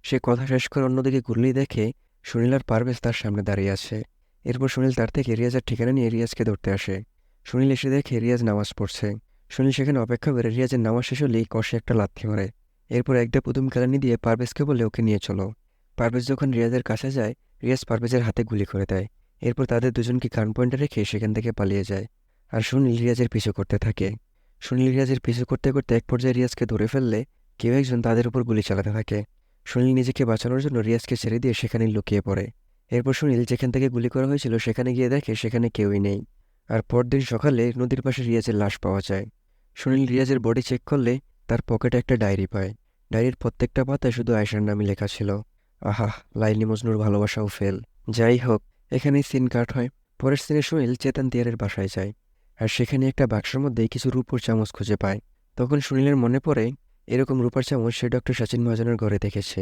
সে কথা শেষ করে অন্যদিকে ঘুরলেই দেখে সুনীল আর পারভেজ তার সামনে দাঁড়িয়ে আছে। এরপর সুনীল তার থেকে রিয়াজের ঠিকানা নিয়ে রিয়াজকে ধরতে আসে। সুনীল এসে দেখে রিয়াজ নামাজ পড়ছে। সুনীল সেখানে অপেক্ষা করে রিয়াজের নামাজ শেষ হলেই কষে একটা লাথি মারে। এরপর একটা পুতুম কেলানি দিয়ে পারভেজকে বলে ওকে নিয়ে চলো। পারভেজ যখন রিয়াজের কাছে যায়, রিয়াজ পারভেজের হাতে গুলি করে দেয়। এরপর তাদের দুজনকে গান পয়েন্টে রেখে সেখান থেকে পালিয়ে যায়। আর সুনীল রিয়াজের পিছু করতে থাকে। সুনীল রিয়াজের পিছু করতে করতে এক পর্যায়ে রিয়াজকে ধরে ফেললে কেউ একজন তাদের উপর গুলি চালাতে থাকে। সুনীল নিজেকে বাঁচানোর জন্য রিয়াজকে ছেড়ে দিয়ে সেখানে লুকিয়ে পড়ে। এরপর সুনীল যেখান থেকে গুলি করা হয়েছিল সেখানে গিয়ে দেখে সেখানে কেউই নেই। আর পরদিন সকালে নদীর পাশে রিয়াজের লাশ পাওয়া যায়। সুনীল রিয়াজের বডি চেক করলে তার পকেটে একটা ডায়েরি পায়। ডায়েরির প্রত্যেকটা পাতায় শুধু আয়েশার নামই লেখা ছিল। আহা, লাইলি মজনুর ভালোবাসাও ফেল। যাই হোক, এখানেই সিন কাট হয়। পরের সিনে সুনীল চেতন তিয়ারের বাসায় যায়। আর সেখানে একটা বাক্সের মধ্যে কিছু রূপোর চামচ খুঁজে পায়। তখন সুনীলের মনে পড়ে এরকম রূপার চামচ সে ডক্টর সচিন মহাজনের ঘরে দেখেছে।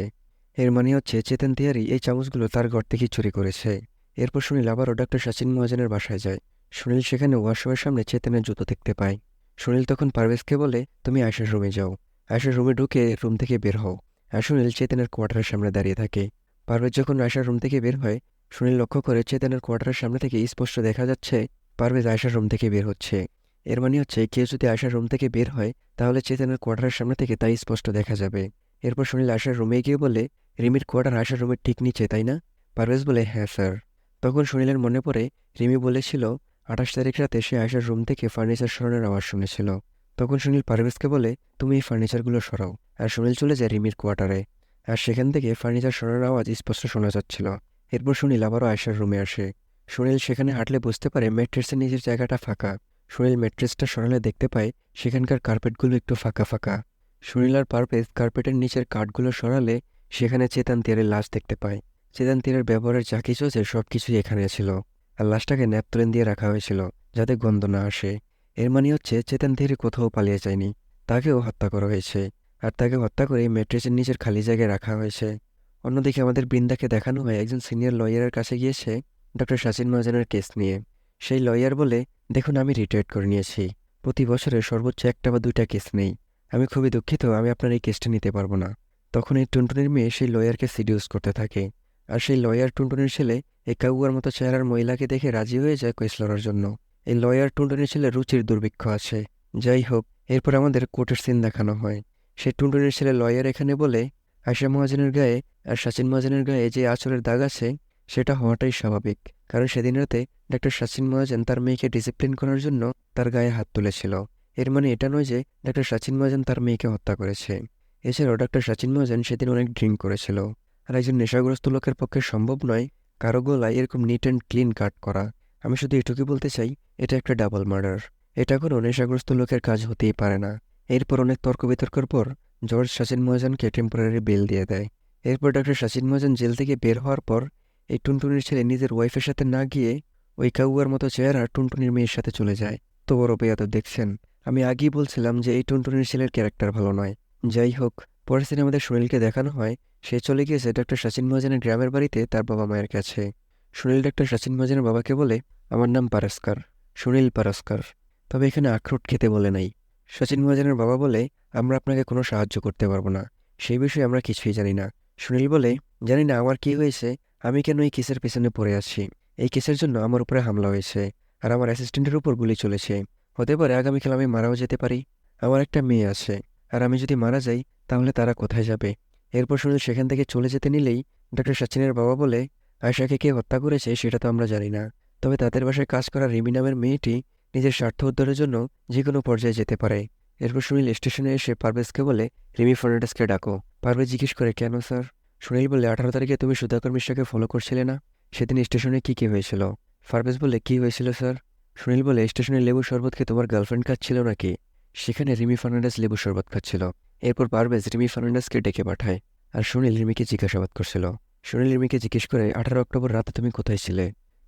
এর মানে হচ্ছে চেতন তিয়ারি এই চামচগুলো তার ঘর থেকে চুরি করেছে। এরপর সুনীল আবারও ডক্টর সচিন মহাজনের বাসায় যায়। সুনীল সেখানে ওয়াশরুমের সামনে চেতনের জুতো দেখতে পায়। সুনীল তখন পারভেজকে বলে, তুমি আয়েশার রুমে যাও। আয়েশার রুমে ঢুকে রুম থেকে বের হও। আর সুনীল চেতনের কোয়ার্টারের সামনে দাঁড়িয়ে থাকে। পারভেজ যখন আয়েশার রুম থেকে বের হয়, সুনীল লক্ষ্য করে চেতনের কোয়ার্টারের সামনে থেকে স্পষ্ট দেখা যাচ্ছে পারভেজ আয়েশার রুম থেকে বের হচ্ছে। এর মানে হচ্ছে কেউ যদি আয়েশার রুম থেকে বের হয় তাহলে চেতনের কোয়ার্টারের সামনে থেকে তাই স্পষ্ট দেখা যাবে। এরপর সুনীল আয়েশার রুমে গিয়ে বলে, রিমির কোয়ার্টার আয়েশার রুমের ঠিক নিচে, তাই না? পারভেজ বলে, হ্যাঁ স্যার। তখন সুনীলের মনে পড়ে রিমি বলেছিল 28 তারিখ রাতে সে আয়েশার রুম থেকে ফার্নিচার সরানোর আওয়াজ শুনেছিল। তখন সুনীল পারভেজকে বলে, তুমি এই ফার্নিচারগুলো সরাও। আর সুনীল চলে যায় রিমির কোয়ার্টারে। আর সেখান থেকে ফার্নিচার সরানোর আওয়াজ স্পষ্ট শোনা যাচ্ছিল। এরপর সুনীল আবারও আয়েশার রুমে আসে। সুনীল সেখানে হাঁটলে বুঝতে পারে ম্যাট্রেসের নিচের জায়গাটা ফাঁকা। সুনীল ম্যাট্রেসটা সরালে দেখতে পায় সেখানকার কার্পেটগুলো একটু ফাঁকা ফাঁকা। সুনীল আর পারভেজ কার্পেটের নিচের কাঠগুলো সরালে সেখানে চেতন তিয়ারের লাশ দেখতে পায়। চেতন তিয়ারের ব্যবহারের যা কিছু আছে সব কিছুই এখানে ছিল। আর লাশটাকে ন্যাপথলিন দিয়ে রাখা হয়েছিল যাতে গন্ধ না আসে। এর মানে হচ্ছে চেতন তিয়ারি কোথাও পালিয়ে যায়নি, তাকেও হত্যা করা হয়েছে। আর তাকে হত্যা করে ম্যাট্রেসের নিচের খালি জায়গায় রাখা হয়েছে। অন্যদিকে আমাদের বৃন্দাকে দেখানো হয় একজন সিনিয়র লয়ারের কাছে গিয়েছে ডক্টর সচিন মহাজনের কেস নিয়ে। সেই লয়ার বলে, দেখুন আমি রিটায়ার্ড করে নিয়েছি, প্রতি বছরে সর্বোচ্চ একটা বা দুইটা কেস নেই। আমি খুবই দুঃখিত, আমি আপনার এই কেসটা নিতে পারবো না। তখন এই টুনটুনির মেয়ে সেই লয়ারকে সিডিউস করতে থাকে। আর সেই লয়ার টুনটুনির ছেলে এই কাউয়ার মতো চেহারার মহিলাকে দেখে রাজি হয়ে যায় কেস লড়ার জন্য। এই লয়ার টুনটুনির ছেলে রুচির দুর্ভিক্ষ আছে। যাই হোক, এরপর আমাদের কোর্টের সিন দেখানো হয়। সেই টুনটুনির ছেলে লয়ার এখানে বলে, আয়শা মহাজনের গায়ে আর সচিন মহাজনের গায়ে যে আঁচলের দাগ আছে সেটা হওয়াটাই স্বাভাবিক, কারণ সেদিন রাতে ডক্টর সচিন মহাজন তার মেয়েকে ডিসিপ্লিন করার জন্য তার গায়ে হাত তুলেছিল। এর মানে এটা নয় যে ডক্টর সচিন মহাজন তার মেয়েকে হত্যা করেছে। এছাড়াও ডক্টর সচিন মহাজন সেদিন অনেক ড্রিঙ্ক করেছিল। আর একজন নেশাগ্রস্ত লোকের পক্ষে সম্ভব নয় কারো গলায় এরকম নিট অ্যান্ড ক্লিন কাট করা। আমি শুধু এটুকুই বলতে চাই, এটা একটা ডাবল মার্ডার। এটা কোনো নেশাগ্রস্ত লোকের কাজ হতেই পারে না। এরপর অনেক তর্ক বিতর্কের পর জর্জ সচিন মহাজনকে টেম্পোরারি বেল দিয়ে দেয়। এরপর ডক্টর সচিন মহাজন জেল থেকে বের হওয়ার পর এই টুনটুনির ছেলে নিজের ওয়াইফের সাথে না গিয়ে ওই কাউয়ার মতো চেহারা টুনটুনির মেয়ের সাথে চলে যায়। তো বড় বেয়াদব দেখছেন, আমি আগেই বলছিলাম যে এই টুনটুনির ছেলের ক্যারেক্টার ভালো নয়। যাই হোক, পরের দিন আমাদের সুনীলকে দেখানো হয় সে চলে গিয়েছে ডক্টর সচিন মহাজনের গ্রামের বাড়িতে তার বাবা মায়ের কাছে। সুনীল ডক্টর সচিন মহাজনের বাবাকে বলে, আমার নাম পারস্কার, সুনীল পারস্কার, তবে এখানে আখরোট খেতে বলে নাই। সচিন মহাজনের বাবা বলে, আমরা আপনাকে কোনো সাহায্য করতে পারবো না, সেই বিষয়ে আমরা কিছুই জানি না। সুনীল বলে, জানি না আমার কি হয়েছে, আমি কেন এই কেসের পেছনে পড়ে আছি। এই কেসের জন্য আমার উপরে হামলা হয়েছে আর আমার অ্যাসিস্ট্যান্টের উপর গুলি চলেছে। হতে পারে আগামীকাল আমি মারাও যেতে পারি। আমার একটা মেয়ে আছে, আর আমি যদি মারা যাই তাহলে তারা কোথায় যাবে? এরপর সুনীল সেখান থেকে চলে যেতে নিলেই ডক্টর সচিনের বাবা বলে, আয়শাকে কে হত্যা করেছে সেটা তো আমরা জানি না, তবে তাদের বাসায় কাজ করা রিমি নামের মেয়েটি নিজের স্বার্থ উদ্ধারের জন্য যে কোনো পর্যায়ে যেতে পারে। এরপর সুনীল স্টেশনে এসে পারভেজকে বলে, রিমি ফার্নান্ডেজকে ডাকো। পারভেজ জিজ্ঞেস করে, কেন স্যার? সুনীল বলে, 18 তারিখে তুমি সুধাকর মিশ্রাকে ফলো করছিলে না? সেদিন স্টেশনে কি কি হয়েছিল? পারভেজ বলে, কি হয়েছিল স্যার? সুনীল বলে, স্টেশনে লেবু শরবত খেয়ে তোমার গার্লফ্রেন্ড খাচ্ছিল নাকি? সেখানে রিমি ফার্নান্ডেজ লেবু শরবত খাচ্ছিল। এরপর পারভেজ রিমি ফার্নান্ডেজকে ডেকে পাঠায়। আর সুনীল রিমিকে জিজ্ঞাসাবাদ করছিল। সুনীল রিমিকে জিজ্ঞেস করে, 18 অক্টোবর রাতে তুমি কোথায় ছিলে?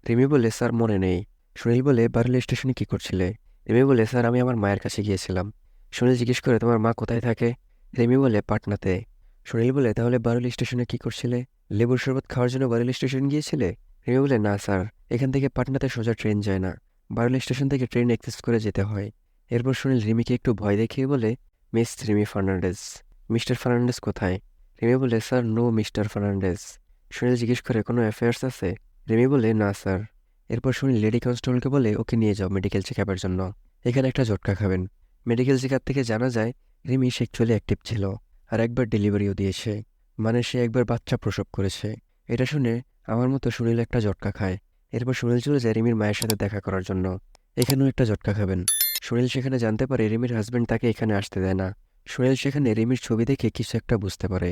রিমি বলে, স্যার মনে নেই। সুনীল বলে, বারেলি স্টেশনে কি করছিলে? রিমি বলে, স্যার আমি আমার মায়ের কাছে গিয়েছিলাম। সুনীল জিজ্ঞেস করে, তোমার মা কোথায় থাকে? রিমি বলে, পাটনাতে। সুনীল বলে, তাহলে বারেলি স্টেশনে কি করছিলে? লেবুর শরবত খাওয়ার জন্য বারেলি স্টেশন গিয়েছিলে? রিমি বলে, না স্যার, এখান থেকে পাটনাতে সোজা ট্রেন যায় না, বারেলি স্টেশন থেকে ট্রেন অ্যাক্সেস করে যেতে হয়। এরপর সুনীল রিমিকে একটু ভয় দেখিয়ে বলে, miss Rimi Fernandez. Mister Fernandez কোথায়? রিমি বলে, sir no mister Fernandez. Sunil জিজ্ঞেস করে, কোনো অ্যাফেয়ার্স আছে? রিমি বলে, না স্যার। এরপর সুনীল লেডি কনস্টেবলকে বলে, ওকে নিয়ে যাও মেডিকেল চেক আপের জন্য, এখানে একটা ঝটকা খাবেন। মেডিকেল চেক আপ থেকে জানা যায় রিমি সেক্সুয়ালি অ্যাক্টিভ ছিল, আর একবার ডেলিভারিও দিয়েছে, মানে সে একবার বাচ্চা প্রসব করেছে। এটা শুনে আমার মতো সুনীল একটা ঝটকা খায়। এরপর সুনীল চলে যায় রিমির মায়ের সাথে দেখা করার জন্য, এখানেও একটা ঝটকা খাবেন। সুনীল সেখানে জানতে পারে রিমির হাজবেন্ড তাকে এখানে আসতে দেয় না। সুনীল সেখানে রিমির ছবি দেখে কিছু একটা বুঝতে পারে।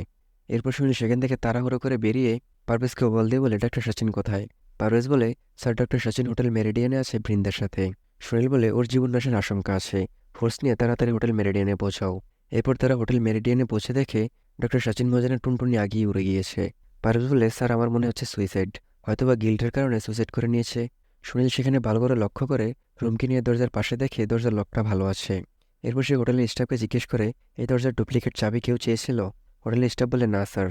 এরপর সুনীল সেখান থেকে তাড়াহুড়ো করে বেরিয়ে পারভেজকে বল দিয়ে বলে, ডাক্তার সচিন কোথায়? পারভেজ বলে, স্যার ডক্টর সচিন হোটেল মেরিডিয়ানে আছে বৃন্দার সাথে। সুনীল বলে, ওর জীবন নাশের আশঙ্কা আছে, ফোর্স নিয়ে তাড়াতাড়ি হোটেল মেরিডিয়ানে পৌঁছাও। এরপর তারা হোটেল মেরিডিয়ানে পৌঁছে দেখে ডক্টর সচিন মহাজনের টুনটুনি আগিয়ে উড়ে গিয়েছে। পারভেজ বলে, স্যার আমার মনে হচ্ছে সুইসাইড, হয়তোবা গিল্টের কারণে সুইসাইড করে নিয়েছে। সুনীল সেখানে ভালো করে লক্ষ্য করে রুমকি নিয়ে দরজার পাশে দেখে দরজার লকটা ভালো আছে। এরপর সে হোটেলের স্টাফকে জিজ্ঞেস করে, এই দরজার ডুপ্লিকেট চাবি কেউ চেয়েছিল? হোটেলের স্টাফ বলে, না স্যার।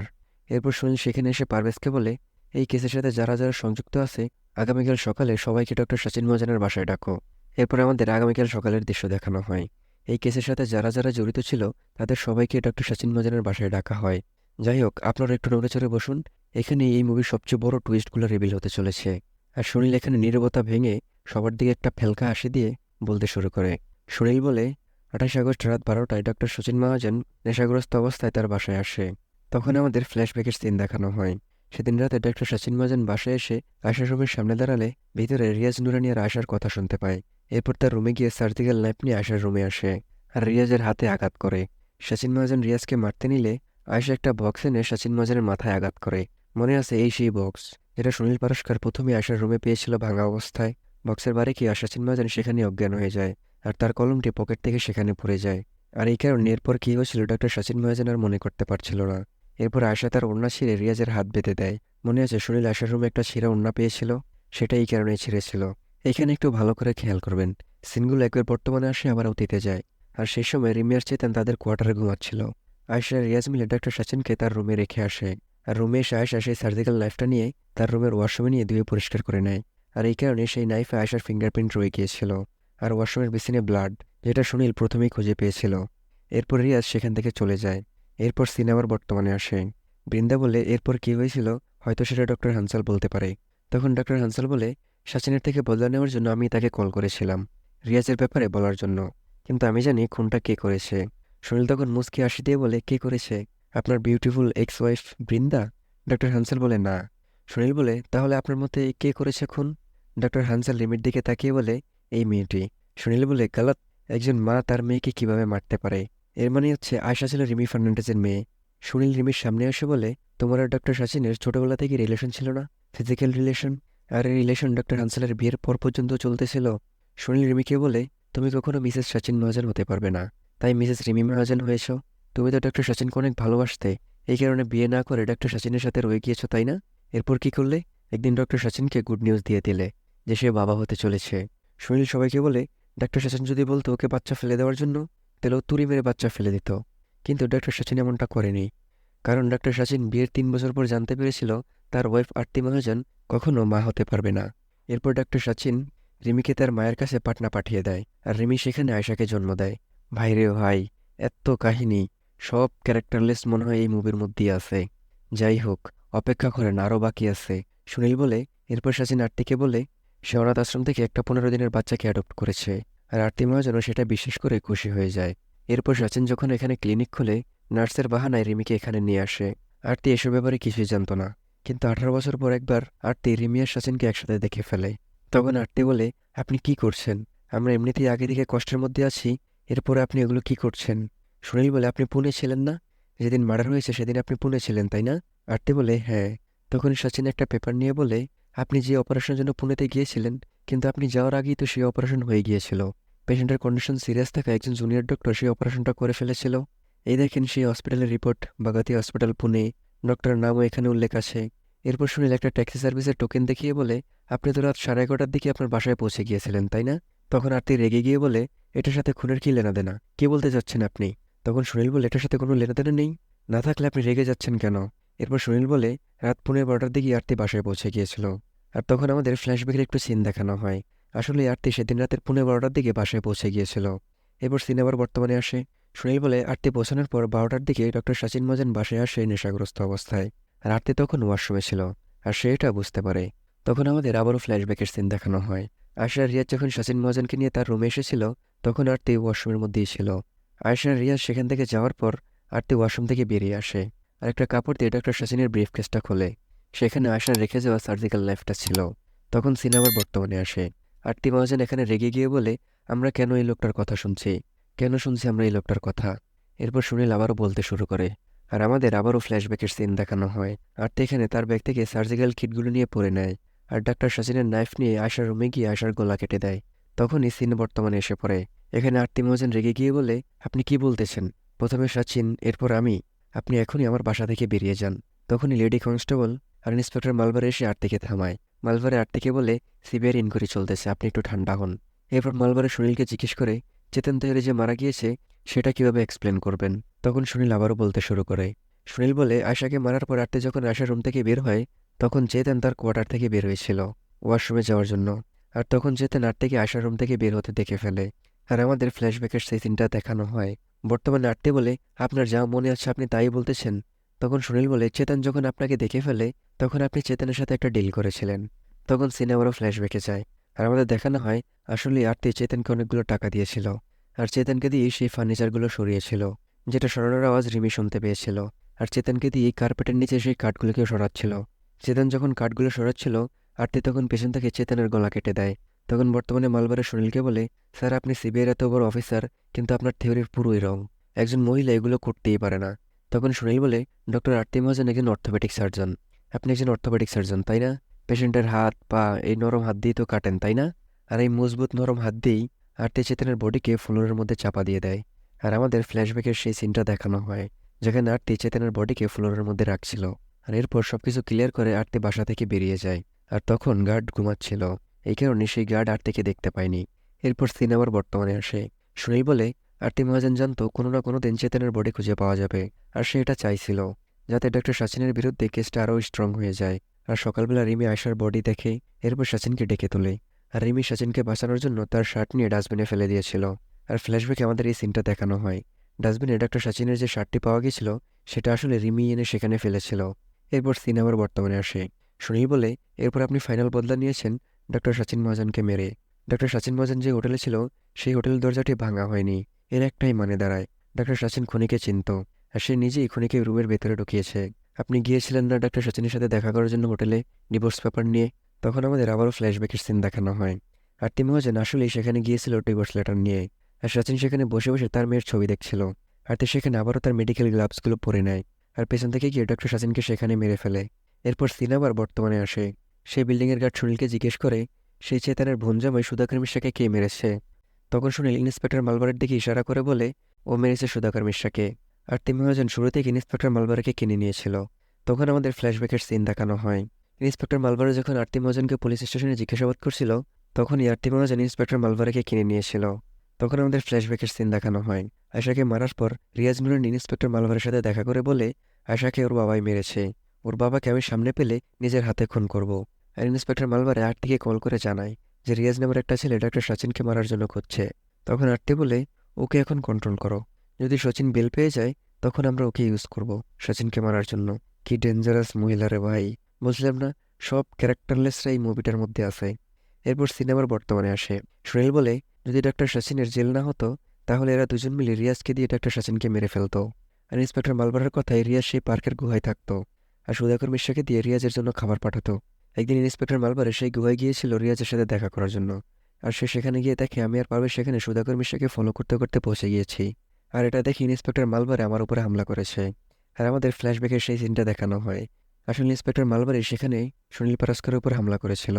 এরপর সুনীল সেখানে এসে পারভেজকে বলে, এই কেসের সাথে যারা যারা সংযুক্ত আছে আগামীকাল সকালে সবাইকে ডক্টর সচিন মহাজনের বাসায় ডাকো। এরপর আমাদের আগামীকাল সকালের দৃশ্য দেখানো হয়। এই কেসের সাথে যারা যারা জড়িত ছিল তাদের সবাইকে ডক্টর সচিন মহাজনের বাসায় ডাকা হয়। যাই হোক, আপনারা একটু নড়ে চড়ে বসুন, এখানে এই মুভির সবচেয়ে বড় টুইস্টগুলো রিভিল হতে চলেছে। আর সুনীল এখানে নীরবতা ভেঙে সবার দিকে একটা ফেলকা হাসি দিয়ে বলতে শুরু করে। সুনীল বলে, 28 আগস্ট রাত 12টায় ডক্টর সচিন মহাজন নেশাগ্রস্ত অবস্থায় তার বাসায় আসে। তখন আমাদের ফ্ল্যাশব্যাকের সিন দেখানো হয়। সেদিন রাতে ডক্টর সচিন মহাজন বাসায় এসে আয়শার রুমের সামনে দাঁড়ালে ভিতরে রিয়াজ নুরানি আর আয়শার কথা শুনতে পায়। এরপর তার রুমে গিয়ে সার্জিক্যাল নাইফ নিয়ে আয়শার রুমে আসে আর রিয়াজের হাতে আঘাত করে। সচিন মহাজন রিয়াজকে মারতে নিলে আয়শা একটা বক্স এনে সচিন মহাজনের মাথায় আঘাত করে। মনে আছে এই সেই বক্স যেটা সুনীল পারস্কর প্রথমে আয়শার রুমে পেয়েছিল ভাঙা অবস্থায়। বক্সের বারে কি সচিন মহাজন সেখানে অজ্ঞান হয়ে যায় আর তার কলমটি পকেট থেকে সেখানে পড়ে যায়। আর এই কারণে এরপর কী হয়েছিল ডক্টর সচিন মহাজন আর মনে করতে পারছিল না। এরপর আয়শা তার ওড়না ছিঁড়ে রিয়াজের হাত বেঁধে দেয়। মনে আছে সুনীল আয়শার রুমে একটা ছিঁড়া ওড়না পেয়েছিল, সেটা এই কারণেই ছিঁড়েছিল। এখানে একটু ভালো করে খেয়াল করবেন, সিনগুলো একবার বর্তমানে আসে আবার অতীতে যায়। আর সেই সময় রিমি আর চেতন তাদের কোয়ার্টারে ঘুমাচ্ছিল। আয়শা আর রিয়াজ মিলে ডক্টর সচিনকে তার রুমে রেখে আসে। আর রুমে এসে আয়শা সেই সার্জিক্যাল নাইফটা নিয়ে তার রুমের ওয়াশরুমে নিয়ে ধুয়ে পরিষ্কার করে নেয়। আর এই কারণে সেই নাইফে আয়শার ফিঙ্গারপ্রিন্ট রয়ে গিয়েছিল আর ওয়াশরুমের বেসিনে ব্লাড, যেটা সুনীল প্রথমেই খুঁজে পেয়েছিল। এরপর রিয়াজ সেখান থেকে চলে যায়। এরপর সিনেমার বর্তমানে আসে। বৃন্দা বলে, এরপর কি হয়েছিল হয়তো সেটা ডক্টর হানসাল বলতে পারে। তখন ডক্টর হানসাল বলে, সচিনের থেকে বদলা নেওয়ার জন্য আমি তাকে কল করেছিলাম রিয়াজের ব্যাপারে বলার জন্য, কিন্তু আমি জানি খুনটা কে করেছে। সুনীল তখন মুচকি হাসি দিয়ে বলে, কে করেছে? আপনার beautiful ex wife Brinda? Doctor Hansal বলে, না। সুনীল বলে, তাহলে আপনার মতে কে করেছে খুন? ডক্টর হানসাল রিমির দিকে তাকিয়ে বলে, এই মেয়েটি। সুনীল বলে, গালাত, একজন মা তার মেয়েকে কিভাবে মারতে পারে? এর মানে হচ্ছে আয়শা ছিল রিমি ফার্নান্ডেজের মেয়ে। সুনীল রিমির সামনে এসে বলে, তোমার আর ডক্টর সচিনের ছোটবেলা থেকে রিলেশন ছিল না, ফিজিক্যাল রিলেশন? আর এই রিলেশন ডক্টর হানসালের বিয়ের পর পর্যন্ত চলতেছিল। সুনীল রিমিকে বলে, তুমি কখনো মিসেস সচিন মহাজন হতে পারবে না, তাই মিসেস রিমি মহাজন হয়েছ। তুমি তো ডক্টর সচিনকে অনেক ভালোবাসতে, এই কারণে বিয়ে না করে ডক্টর সচিনের সাথে রয়ে গিয়েছো, তাই না? এরপর কি করলে? একদিন ডক্টর সচিনকে গুড নিউজ দিয়ে দিলে যে সে বাবা হতে চলেছে। সুনীল সবাইকে বলে, ডক্টর সচিন যদি বলতো ওকে বাচ্চা ফেলে দেওয়ার জন্য, তাহলে ও তুড়ি মেরে বাচ্চা ফেলে দিত। কিন্তু ডক্টর সচিন এমনটা করেনি, কারণ ডক্টর সচিন বিয়ের 3 বছর পর জানতে পেরেছিল তার ওয়াইফ আরতি মহাজন কখনো মা হতে পারবে না। এরপর ডক্টর সচিন রিমিকে তার মায়ের কাছে পাটনা পাঠিয়ে দেয় আর রিমি সেখানে আয়শাকে জন্ম দেয়। ভাই রে ভাই, এত কাহিনী, সব ক্যারেক্টারলেস মনে হয় এই মুভির মধ্যেই আছে। যাই হোক, অপেক্ষা করেন, আরও বাকি আছে। সুনীল বলে, এরপর সচিন আরতিকে বলে সে অনাথ আশ্রম থেকে একটা 15 দিনের বাচ্চাকে অ্যাডপ্ট করেছে, আর আরতি মহাজনও সেটা বিশ্বাস করে খুশি হয়ে যায়। এরপর সচিন যখন এখানে ক্লিনিক খুলে নার্সের বাহানায় রিমিকে এখানে নিয়ে আসে। আরতি এসব ব্যাপারে কিছুই জানতো না, কিন্তু 18 বছর পর একবার আরতি রিমি আর সচিনকে একসাথে দেখে ফেলে। তখন আরতি বলে, আপনি কি করছেন? আমরা এমনিতেই আগে থেকে কষ্টের মধ্যে আছি, এরপরে আপনি এগুলো কি করছেন? সুনীল বলে, আপনি পুনে ছিলেন না? যেদিন মার্ডার হয়েছে সেদিন আপনি পুনে ছিলেন, তাই না? আরতি বলে, হ্যাঁ। তখন সচিন একটা পেপার নিয়ে বলে, আপনি যে অপারেশনের জন্য পুনেতে গিয়েছিলেন, কিন্তু আপনি যাওয়ার আগেই তো সেই অপারেশন হয়ে গিয়েছিল। পেশেন্টের কন্ডিশন সিরিয়াস থাকা একজন জুনিয়র ডক্টর সেই অপারেশনটা করে ফেলেছিল। এই দেখেন সেই হসপিটালের রিপোর্ট, বাগাতি হসপিটাল পুনে, ডক্টরের নামও এখানে উল্লেখ আছে। এরপর সুনীল একটা ট্যাক্সি সার্ভিসের টোকেন দেখিয়ে বলে, আপনি তো রাত 11:30টার দিকে আপনার বাসায় পৌঁছে গিয়েছিলেন, তাই না? তখন আরতি রেগে গিয়ে বলে, এটার সাথে খুনের কি লেনাদেনা, কি বলতে চাচ্ছেন আপনি? তখন সুনীল বলে, এটার সাথে কোনো লেনাদেনা নেই, না থাকলে আপনি রেগে যাচ্ছেন কেন? এরপর সুনীল বলে, রাত 11:15টার দিকে আরতি বাসায় পৌঁছে গিয়েছিল। আর তখন আমাদের ফ্ল্যাশব্যাকের একটু সিন দেখানো হয়। আসলে আরতি সেদিন রাতের 11:15টার দিকে বাসায় পৌঁছে গিয়েছিল। এরপর সিনেমার বর্তমানে আসে। সুনীল বলে আরতি পৌঁছানোর পর 12টার দিকে ডক্টর সচিন মহাজন বাসায় আসে নেশাগ্রস্ত অবস্থায়। আর আরতি তখন ওয়াশরুমে ছিল, আর সে এটা বুঝতে পারে। তখন আমাদের আবারও ফ্ল্যাশব্যাকের সিন দেখানো হয়। আয়শা আর রিয়াজ যখন সচিন মহাজনকে নিয়ে তার রুমে এসেছিল, তখন আরতি ওয়াশরুমের মধ্যেই ছিল। আয়শা আর রিয়াজ সেখান থেকে যাওয়ার পর আরতি ওয়াশরুম থেকে বেরিয়ে আসে, আর একটা কাপড় দিয়ে ডক্টর সচিনের ব্রিফ কেসটা খোলে। সেখানে আয়শার রেখে যাওয়া সার্জিক্যাল নাইফটা ছিল। তখন সিন আবার বর্তমানে আসে। আরতি মহাজন এখানে রেগে গিয়ে বলে, আমরা কেন এই লোকটার কথা শুনছি, কেন শুনছি আমরা এই লোকটার কথা। এরপর সুনীল আবারও বলতে শুরু করে, আর আমাদের আবারও ফ্ল্যাশব্যাকের সিন দেখানো হয়। আরতি এখানে তার ব্যাগ থেকে সার্জিক্যাল কিটগুলো নিয়ে পড়ে নেয়, আর ডাক্তার সচিনের নাইফ নিয়ে আয়শার রুমে গিয়ে আয়শার গলা কেটে দেয়। তখনই সিন বর্তমানে এসে পড়ে। এখানে আরতি মহাজন রেগে গিয়ে বলে, আপনি কি বলতেছেন? প্রথমে সচিন, এরপর আমি। আপনি এখনই আমার বাসা থেকে বেরিয়ে যান। তখনই লেডি কনস্টেবল আর ইন্সপেক্টর মালবারে এসে আরতিকে থামায়। মালবারে আরতিকে বলে, সিবিআই ইনকোয়ারি চলতেছে, আপনি একটু ঠান্ডা হন। এরপর মালবারে সুনীলকে জিজ্ঞেস করে, চেতন তৈরি যে মারা গিয়েছে সেটা কিভাবে এক্সপ্লেন করবেন। তখন সুনীল আবারও বলতে শুরু করে। সুনীল বলে, আয়শাকে মারার পর আরতি যখন আয়শার রুম থেকে বের হয়, তখন চেতন তার কোয়ার্টার থেকে বের হয়েছিল ওয়াশরুমে যাওয়ার জন্য। আর তখন চেতন আরতিকে আয়শার রুম থেকে বের হতে দেখে ফেলে। আর আমাদের ফ্ল্যাশব্যাকের সেই সিনটা দেখানো হয়। বর্তমানে আরতি বলে, আপনার যা মনে আছে আপনি তাই বলতেছেন। তখন সুনীল বলে, চেতন যখন আপনাকে দেখে ফেলে তখন আপনি চেতনের সাথে একটা ডিল করেছিলেন। তখন সিনেমারও ফ্ল্যাশব্যাকে যায়। আর আমাদের দেখানো হয় আসলে আরতি চেতনকে অনেকগুলো টাকা দিয়েছিল, আর চেতনকে দিয়ে সেই ফার্নিচারগুলো সরিয়েছিল, যেটা সরানোর আওয়াজ রিমি শুনতে পেয়েছিল। আর চেতনকে দিয়ে কার্পেটের নিচে সেই কাঠগুলোকেও সরাচ্ছিল। চেতন যখন কাঠগুলো সরাচ্ছিল, আরতি তখন পেছন থেকে চেতনের গলা কেটে দেয়। তখন বর্তমানে মালবারের সুনীলকে বলে, স্যার আপনি সিবিআইয়ের এত বড় অফিসার, কিন্তু আপনার থিওরির পুরোই রং। একজন মহিলা এগুলো করতেই পারে না। তখন সুনীল বলে, ডক্টর আরতি মহাজন একজন অর্থোপেডিক সার্জন। আপনি একজন অর্থোপেডিক সার্জন, তাই না? পেশেন্টের হাত পা এই নরম হাত দিয়েই তো কাটেন, তাই না? আর এই মজবুত নরম হাত দিয়েই আরতি চেতনের বডিকে ফ্লোরের মধ্যে চাপা দিয়ে দেয়। আর আমাদের ফ্ল্যাশব্যাকের সেই সিনটা দেখানো হয়, যেখানে আরতি চেতনের বডিকে ফ্লোরের মধ্যে রাখছিল। আর এরপর সবকিছু ক্লিয়ার করে আরতি বাসা থেকে বেরিয়ে যায়। আর তখন গার্ড ঘুমাচ্ছিল, এই কারণে সেই গার্ড আরতিকে দেখতে পায়নি। এরপর সিন আবার বর্তমানে আসে। সুনীল বলে, আরতি মহাজন জানতো কোনো না কোনো দিন চেতনের বডি খুঁজে পাওয়া যাবে, আর সে এটা চাইছিল, যাতে ডক্টর সচিনের বিরুদ্ধে কেসটা আরও স্ট্রং হয়ে যায়। আর সকালবেলা রিমি আয়শার বডি দেখে, এরপর সচিনকে ডেকে তোলে। আর রিমি সচিনকে বাঁচানোর জন্য তার শার্ট নিয়ে ডাস্টবিনে ফেলে দিয়েছিল। আর ফ্ল্যাশব্যাকে আমাদের এই সিনটা দেখানো হয়। ডাস্টবিনে ডক্টর সচিনের যে শার্টটি পাওয়া গেছিল সেটা আসলে রিমি এনে সেখানে ফেলেছিল। এরপর সিন আবার বর্তমানে আসে। সুনীল বলে, এরপর আপনি ফাইনাল বদলা নিয়েছেন ডক্টর সচিন মহাজনকে মেরে। ডক্টর সচিন মহাজন যে হোটেলে ছিল সেই হোটেলের দরজাটি ভাঙা হয়নি। এর একটাই মানে দাঁড়ায়, ডক্টর সচিন খুনিকে চিনত, আর সে নিজেই খুনিকে রুমের ভেতরে ঢুকিয়েছে। আপনি গিয়েছিলেন না ডক্টর সচিনের সাথে দেখা করার জন্য হোটেলে, ডিভোর্স পেপার নিয়ে? তখন আমাদের আবারও ফ্ল্যাশব্যাকের সিন দেখানো হয়। আরতি মহাজন আসলেই সেখানে গিয়েছিল ডিভোর্স লেটার নিয়ে। আর সচিন সেখানে বসে বসে তার মেয়ের ছবি দেখছিল। আরতি সেখানে আবারও তার মেডিকেল গ্লাভসগুলো পরে নেয়, আর পেছন থেকে গিয়ে ডক্টর সচিনকে সেখানে মেরে ফেলে। এরপর সিন আবার বর্তমানে আসে। সেই বিল্ডিংয়ের গার্ড সুনীলকে জিজ্ঞেস করে, সেই চেতনের ভুঞ্জামাই সুধাকর মিশ্রাকে কে মেরেছে। তখন সুনীল ইন্সপেক্টর মালবারের দিকে ইশারা করে বলে, ও মেরেছে সুধাকর মিশ্রাকে। আরতি মহাজন শুরু থেকে ইন্সপেক্টর মালবারকে কিনে নিয়েছিল। তখন আমাদের ফ্ল্যাশব্যাকের সিন দেখানো হয়। ইন্সপেক্টর মালবারে যখন আরতি মহাজনকে পুলিশ স্টেশনে জিজ্ঞাসাবাদ করছিল, তখনই আরতি মহাজন ইন্সপেক্টর মালবারকে কিনে নিয়েছিল। তখন আমাদের ফ্ল্যাশব্যাকের সিন দেখানো হয়। আয়শাকে মারার পর রিয়াজ নুরুন ইন্সপেক্টর মালবারের সাথে দেখা করে বলে, আয়শাকে ওর বাবাই মেরেছে, ওর বাবাকে আমি সামনে পেলে নিজের হাতে খুন করব। আর ইন্সপেক্টর মালবারে আরতিকে কল করে জানায় যে রিয়াজ নামের একটা ছেলে ডক্টর সচিনকে মারার জন্য খুঁজছে। তখন আরতি বলে, ওকে এখন কন্ট্রোল করো, যদি সচিন বেল পেয়ে যায় তখন আমরা ওকে ইউজ করব সচিনকে মারার জন্য। কি ডেঞ্জারাস মহিলা রে ভাই, বুঝলাম না, সব ক্যারেক্টারলেসরা এই মুভিটার মধ্যে আছে। এরপর সিনেমার বর্তমানে আসে। সুনীল বলে, যদি ডক্টর সচিনের জেল না হতো তাহলে এরা দুজন মিলে রিয়াজকে দিয়ে ডক্টর সচিনকে মেরে ফেলতো। আর ইন্সপেক্টর মালবারের কথায় রিয়াজ সেই পার্কের গুহায় থাকতো, আর সুধাকর মিশ্রাকে দিয়ে রিয়াজের জন্য খাবার পাঠাতো। একদিন ইন্সপেক্টর মালবারে সেই গুহায় গিয়েছিল রিয়াজের সাথে দেখা করার জন্য। আর সে সেখানে গিয়ে দেখে আমি আর পারভেজ সেখানে সুধাকর মিশ্রাকে ফলো করতে করতে পৌঁছে গিয়েছি। আর এটা দেখে ইন্সপেক্টর মালবারে আমার উপরে হামলা করেছে। আর আমাদের ফ্ল্যাশব্যাকের সেই সিনটা দেখানো হয়। আসলে ইন্সপেক্টর মালবারে সেখানে সুনীল পারাস্করের উপর হামলা করেছিল।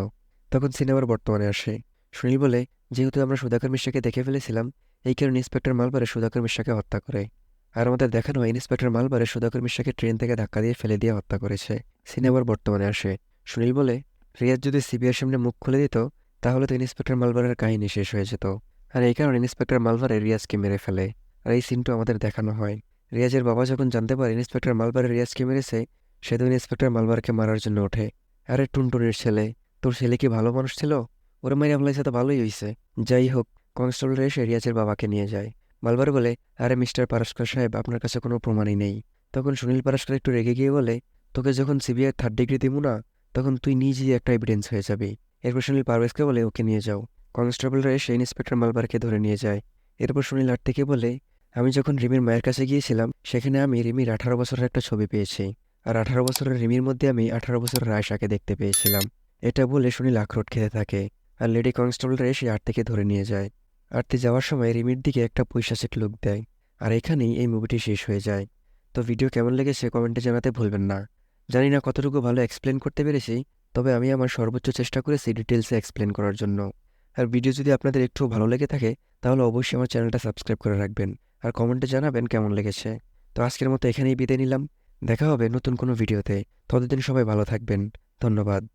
তখন সিনেমার বর্তমানে আসে। সুনীল বলে, যেহেতু আমরা সুধাকর মিশ্রাকে দেখে ফেলেছিলাম, এই কারণে ইন্সপেক্টর মালবারে সুধাকর মিশ্রাকে হত্যা করে। আর আমাদের দেখানো হয় ইন্সপেক্টর মালবারে সুধাকর মিশ্রাকে ট্রেন থেকে ধাক্কা দিয়ে ফেলে দিয়ে হত্যা করেছে। সিনেমার বর্তমানে আসে। সুনীল বলে, রিয়াজ যদি সিবিআইয়ের সামনে মুখ খুলে দিত তাহলে তো ইন্সপেক্টর মালবারের কাহিনী শেষ হয়ে যেত। আর এই কারণে ইন্সপেক্টর মালবারে রিয়াজকে মেরে ফেলে। আর এই সিনটা আমাদের দেখানো হয়। রিয়াজের বাবা যখন জানতে পারে ইন্সপেক্টর মালবারে রিয়াজকে মেরেছে, সেদিন ইন্সপেক্টর মালবারকে মারার জন্য ওঠে। আরে টুনটুনির ছেলে, তোর ছেলে কি ভালো মানুষ ছিল? ওরা মাইরে ফেলাইছে তো ভালোই হয়েছে। যাই হোক, কনস্টেবলরা এসে রিয়াজের বাবাকে নিয়ে যায়। মালবার বলে, আরে মিস্টার পারস্কর সাহেব, আপনার কাছে কোনো প্রমাণই নেই। তখন সুনীল পারস্কর একটু রেগে গিয়ে বলে, তোকে যখন সিবিআই থার্ড ডিগ্রি দিব না, তখন তুই নিজেই একটা এভিডেন্স হয়ে যাবি। এরপর সুনীল পারভেজকে বলে, ওকে নিয়ে যাও। কনস্টেবলরা এসে ইন্সপেক্টর মালবারকে ধরে নিয়ে যায়। এরপর সুনীল আট থেকে বলে, আমি যখন রিমির মায়ের কাছে গিয়েছিলাম, সেখানে আমি রিমির 18 বছরের একটা ছবি পেয়েছি। আর 18 বছরের রিমির মধ্যে আমি 18 বছরের আয়েশাকে দেখতে পেয়েছিলাম। এটা বলে সুনীল আখরোট খেতে থাকে। আর লেডি কনস্টেবলরা এসে আট থেকে ধরে নিয়ে যায়। আরতি যাওয়ার সময় রিমির দিকে একটা পৈশাচিক লুক দেয়। আর এখানেই এই মুভিটি শেষ হয়ে যায়। তো ভিডিও কেমন লেগেছে কমেন্টে জানাতে ভুলবেন না। জানি না কতটুকু ভালো এক্সপ্লেন করতে পেরেছি, তবে আমি আমার সর্বোচ্চ চেষ্টা করেছি ডিটেলসে এক্সপ্লেন করার জন্য। আর ভিডিও যদি আপনাদের একটু ভালো লেগে থাকে, তাহলে অবশ্যই আমার চ্যানেলটা সাবস্ক্রাইব করে রাখবেন। আর কমেন্টে জানাবেন কেমন লেগেছে। তো আজকের মতো এখানেই বিদায় নিলাম। দেখা হবে নতুন কোনো ভিডিওতে। ততদিন সবাই ভালো থাকবেন। ধন্যবাদ।